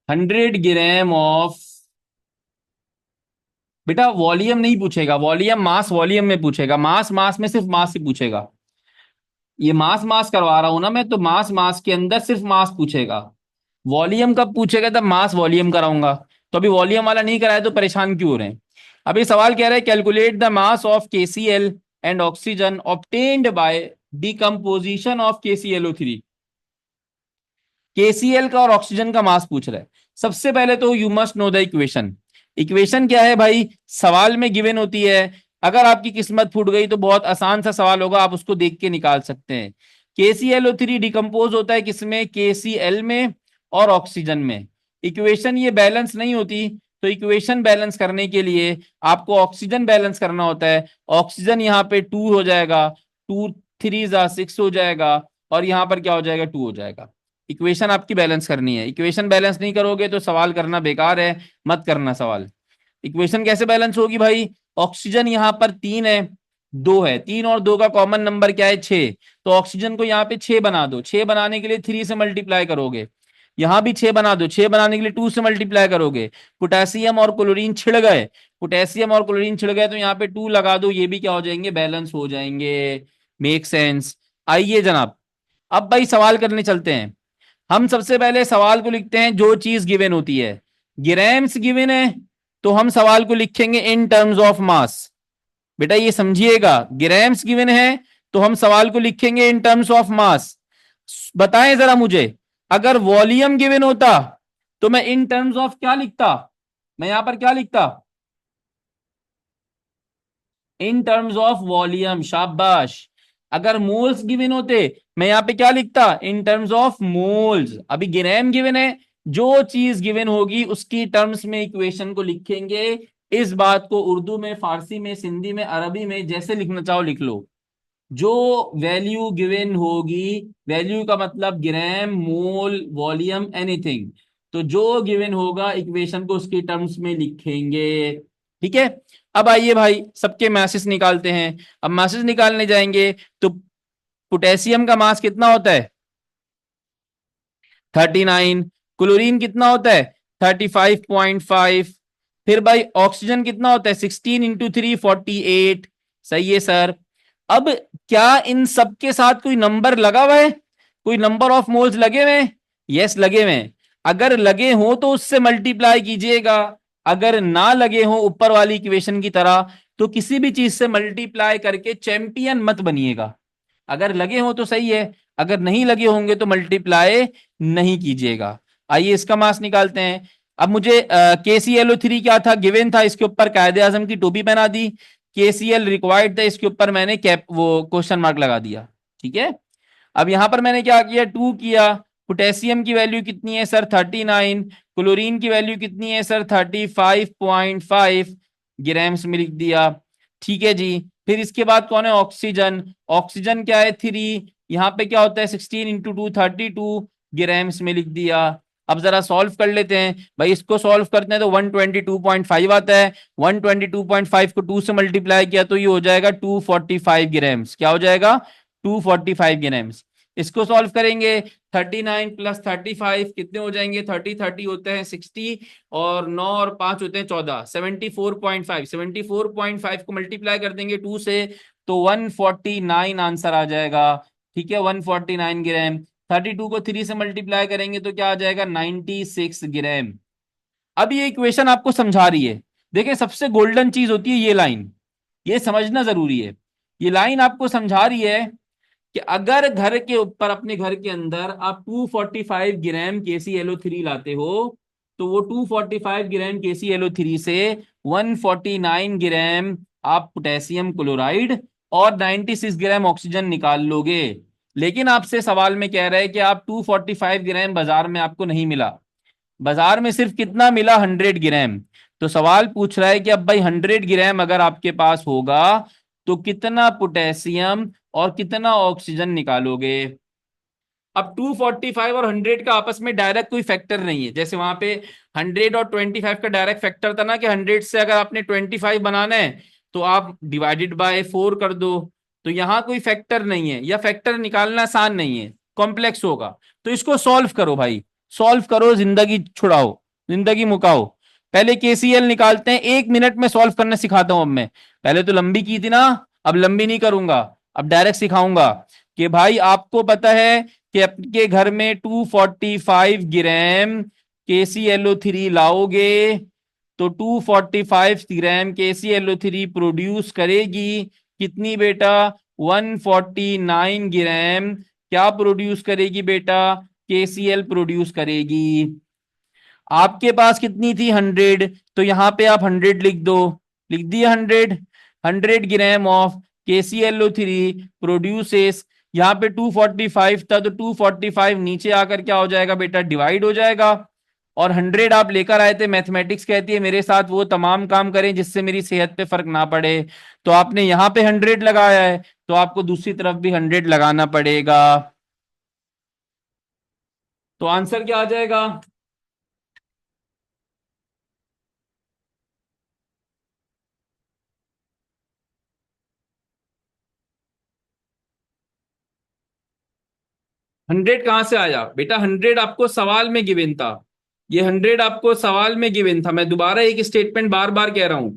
100 gram of. बेटा वॉल्यूम नहीं पूछेगा, वॉल्यूम मास वॉल्यूम में पूछेगा, मास मास में सिर्फ मास ही पूछेगा। ये मास मास करवा रहा हूं ना मैं, तो मास मास के अंदर सिर्फ मास पूछेगा। वॉल्यूम कब पूछेगा? तब मास वॉल्यूम कराऊंगा। तो अभी वॉल्यूम वाला नहीं कराया तो परेशान क्यों हो रहे हैं? अभी सवाल कह रहा है calculate the mass of KCl and oxygen obtained by decomposition of KClO3। KCl का और ऑक्सीजन का मास पूछ रहा है। सबसे पहले तो you must know the equation. Equation क्या है भाई? सवाल में गिवन होती है। अगर आपकी किस्मत फूट गई तो बहुत आसान सा सवाल होगा, आप उसको देख के निकाल सकते हैं। KClO3 डिकम्पोज होता है किसमें? KCl में और ऑक्सीजन में। इक्वेशन ये बैलेंस नहीं होती, तो इक्वेशन बैलेंस करने के लिए आपको ऑक्सीजन बैलेंस करना होता है। ऑक्सीजन यहाँ पे 2 हो जाएगा, 2 3 6 हो जाएगा, और यहाँ पर क्या हो जाएगा? 2 हो जाएगा। इक्वेशन आपकी बैलेंस करनी है। इक्वेशन बैलेंस नहीं करोगे तो सवाल करना बेकार है, मत करना सवाल। इक्वेशन कैसे बैलेंस होगी भाई? ऑक्सीजन यहाँ पर 3 है, 2 है, 3 और 2 का कॉमन नंबर क्या है? 6। तो ऑक्सीजन को यहाँ पे 6 बना दो। 6 बनाने के लिए 3 से मल्टीप्लाई करोगे। यहां भी 6 बना दो। 6 बनाने के लिए 2 से मल्टीप्लाई करोगे। पोटेशियम और क्लोरीन छिड़ गए, पोटेशियम और क्लोरीन छिड़ गए तो यहाँ पे 2 लगा दो। ये भी क्या हो जाएंगे? बैलेंस हो जाएंगे। Make sense? आइए जनाब, अब भाई सवाल करने चलते हैं। हम सबसे पहले सवाल को लिखते हैं जो चीज गिवन होती है। ग्राम्स गिवन है तो हम सवाल को लिखेंगे इन टर्म्स ऑफ मास। बेटा ये समझिएगा, ग्राम्स गिवन है तो हम सवाल को लिखेंगे इन टर्म्स ऑफ मास। बताएं जरा मुझे, अगर वॉल्यूम गिवन होता तो मैं इन टर्म्स ऑफ क्या लिखता? मैं यहां पर क्या लिखता? In terms of volume. शाबाश। अगर मोल्स गिवन होते मैं यहां पे क्या लिखता? In terms of moles. अभी ग्राम गिवन है, जो चीज गिवन होगी उसकी टर्म्स में इक्वेशन को लिखेंगे। इस बात को उर्दू में, फारसी में, सिंधी में, अरबी में जैसे लिखना चाहो लिख लो। जो वैल्यू गिवन होगी, वैल्यू का मतलब ग्राम, मोल, वॉल्यूम, एनीथिंग, तो जो गिवन होगा इक्वेशन को उसकी टर्म्स में लिखेंगे। ठीक है। अब आइए भाई सबके मैसेज निकालते हैं। अब मैसेज निकालने जाएंगे तो पोटेशियम का मास कितना होता है? 39। क्लोरीन कितना होता है? 35.5। फिर भाई ऑक्सीजन कितना होता है? 16 × 3 48। सही है सर। अब क्या इन सब के साथ कोई नंबर लगा हुआ है? कोई नंबर ऑफ मोल्स लगे हुए हैं? यस लगे हुए हैं। अगर लगे हो तो उससे मल्टीप्लाई कीजिएगा। अगर ना लगे हो ऊपर वाली इक्वेशन की तरह तो किसी भी चीज से मल्टीप्लाई करके चैंपियन मत बनिएगा। अगर लगे हो तो सही है, अगर नहीं लगे होंगे तो मल्टीप्लाई नहीं कीजिएगा। आइए इसका मास निकालते हैं। अब मुझे KClO3 क्या था? गिवन था, इसके ऊपर कायदे आजम की टोपी पहना दी। KCl रिक्वायर्ड था, इसके ऊपर मैंने कैप वो क्वेश्चन मार्क लगा दिया। ठीक है। अब यहां पर मैंने क्या किया? 2 किया। पोटेशियम की वैल्यू कितनी है सर? 39। क्लोरीन की वैल्यू कितनी है सर? 35.5 ग्राम्स में लिख दिया। ठीक है जी। फिर इसके बाद कौन है? ऑक्सीजन। ऑक्सीजन क्या है? 3। यहाँ पे क्या होता है? 16 × 2 32 ग्राम्स में लिख दिया। अब जरा सॉल्व कर लेते हैं भाई। इसको सॉल्व करते हैं तो 122.5 आता है। 122.5 को 2 से मल्टीप्लाई किया तो ये हो जाएगा 245 ग्राम्स। क्या हो जाएगा? 245 ग्राम्स। इसको सॉल्व करेंगे 39 + 35 कितने हो जाएंगे? 30 30 होते हैं 60, और 9 और 5 होते हैं 14। 74.5, 74.5 को मल्टीप्लाई कर देंगे 2 से तो 149 आंसर आ जाएगा। ठीक है, 149 ग्राम। 32 को 3 से मल्टीप्लाई करेंगे तो क्या आ जाएगा? 96 ग्राम। अब ये इक्वेशन आपको समझा रही है। देखिए सबसे गोल्डन चीज होती है ये लाइन, ये समझना जरूरी है। ये लाइन आपको समझा रही है कि अगर घर के ऊपर, अपने घर के अंदर आप 245 ग्राम KClO3 लाते हो तो वो 245 ग्राम KClO3 से 149 ग्राम आप पोटेशियम क्लोराइड और 96 ग्राम ऑक्सीजन निकाल लोगे। लेकिन आपसे सवाल में कह रहा है कि आप 245 ग्राम बाजार में आपको नहीं मिला, बाजार में सिर्फ कितना मिला? 100 ग्राम। तो सवाल पूछ रहा है कि अब भाई 100 ग्राम अगर आपके पास होगा तो कितना पोटेशियम और कितना ऑक्सीजन निकालोगे? अब 245 और 100 का आपस में डायरेक्ट कोई फैक्टर नहीं है। जैसे वहां पे 100 और 25 का डायरेक्ट फैक्टर था ना, कि 100 से अगर आपने 25 बनाना है तो आप डिवाइडेड बाय 4 कर दो। तो यहाँ कोई फैक्टर नहीं है, या फैक्टर निकालना आसान नहीं है, कॉम्प्लेक्स होगा। तो इसको सॉल्व करो भाई, सॉल्व करो, जिंदगी छुड़ाओ, जिंदगी मुकाओ। पहले KCl निकालते हैं, 1 मिनट में सॉल्व करना सिखाता हूं अब मैं। पहले तो लंबी की थी ना, अब लंबी नहीं करूंगा, अब डायरेक्ट सिखाऊंगा। कि भाई आपको पता है कि आपके घर में 245 ग्राम KClO3 लाओगे तो 245 ग्राम KClO3 प्रोड्यूस करेगी कितनी बेटा? 149 ग्राम क्या प्रोड्यूस करेगी बेटा? KCl प्रोड्यूस करेगी। आपके पास कितनी थी? 100। तो यहां पे आप 100 लिख दो। लिख दिया 100। 100 ग्राम ऑफ KClO3 प्रोड्यूसेस, यहाँ पे 245 था तो 245 नीचे आकर क्या हो जाएगा बेटा? डिवाइड हो जाएगा। और 100 आप लेकर आए थे, मैथमेटिक्स कहती है मेरे साथ वो तमाम काम करें जिससे मेरी सेहत पे फर्क ना पड़े। तो आपने यहां पे 100 लगाया है, तो आपको दूसरी तरफ भी 100 लगाना पड़ेगा। तो आंसर क्या आ जाएगा? 100 कहां से आया बेटा? 100 आपको सवाल में गिवन था। ये 100 आपको सवाल में गिवन था। मैं दोबारा एक स्टेटमेंट बार बार कह रहा हूं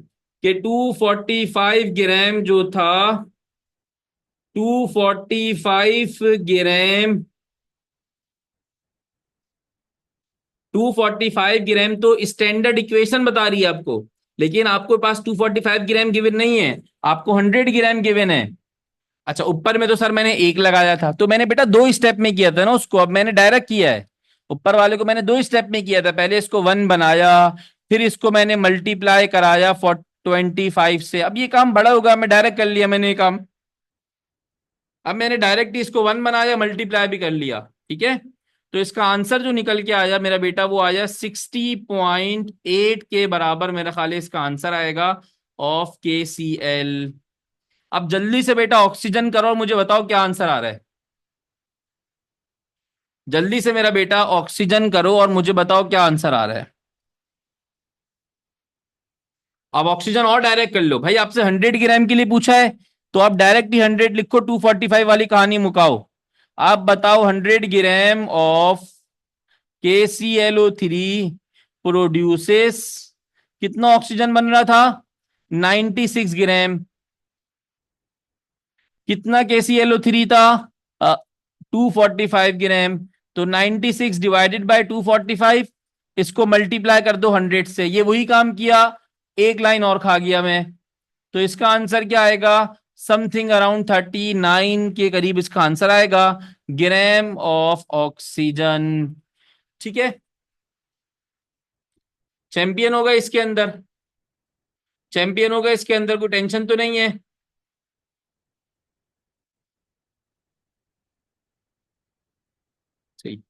कि 245 ग्राम जो था, 245 ग्राम, 245 ग्राम तो स्टैंडर्ड इक्वेशन बता रही है आपको। लेकिन आपके पास 245 ग्राम गिवन नहीं है, आपको 100 ग्राम गिवन है। अच्छा, ऊपर में तो सर मैंने एक लगाया था, तो मैंने बेटा दो स्टेप में किया था ना उसको, अब मैंने डायरेक्ट किया है। ऊपर वाले को मैंने दो स्टेप में किया था, पहले इसको 1 बनाया, फिर इसको मैंने मल्टीप्लाई कराया 25 से। अब ये काम बड़ा होगा, मैं डायरेक्ट कर लिया मैंने ये काम। अब मैंने डायरेक्ट ही इसको 1 बनाया, मल्टीप्लाई भी कर लिया। ठीक है। तो इसका आंसर जो निकल के आया मेरा बेटा, वो आया 60.8 के बराबर मेरा ख्याल है इसका आंसर आएगा ऑफ KCl। अब जल्दी से बेटा ऑक्सीजन करो और मुझे बताओ क्या आंसर आ रहा है। जल्दी से मेरा बेटा ऑक्सीजन करो और मुझे बताओ क्या आंसर आ रहा है। अब ऑक्सीजन और डायरेक्ट कर लो भाई, आपसे 100 ग्राम के लिए पूछा है, तो आप डायरेक्ट ही 100 लिखो, 245 वाली कहानी मुकाओ। आप बताओ 100 ग्राम ऑफ KClO3 प्रोड्यूसेस कितना ऑक्सीजन बन रहा था? 96 ग्राम। कितना KClO3 था? 245 ग्राम। तो 96 डिवाइडेड बाय 245, इसको मल्टीप्लाई कर दो 100 से, ये वही काम किया, एक लाइन और खा गया मैं। तो इसका आंसर क्या आएगा? समथिंग अराउंड 39 के करीब इसका आंसर आएगा, ग्राम ऑफ ऑक्सीजन। ठीक है। चैंपियन होगा इसके अंदर, चैंपियन होगा इसके अंदर, कोई टेंशन तो नहीं है। सही।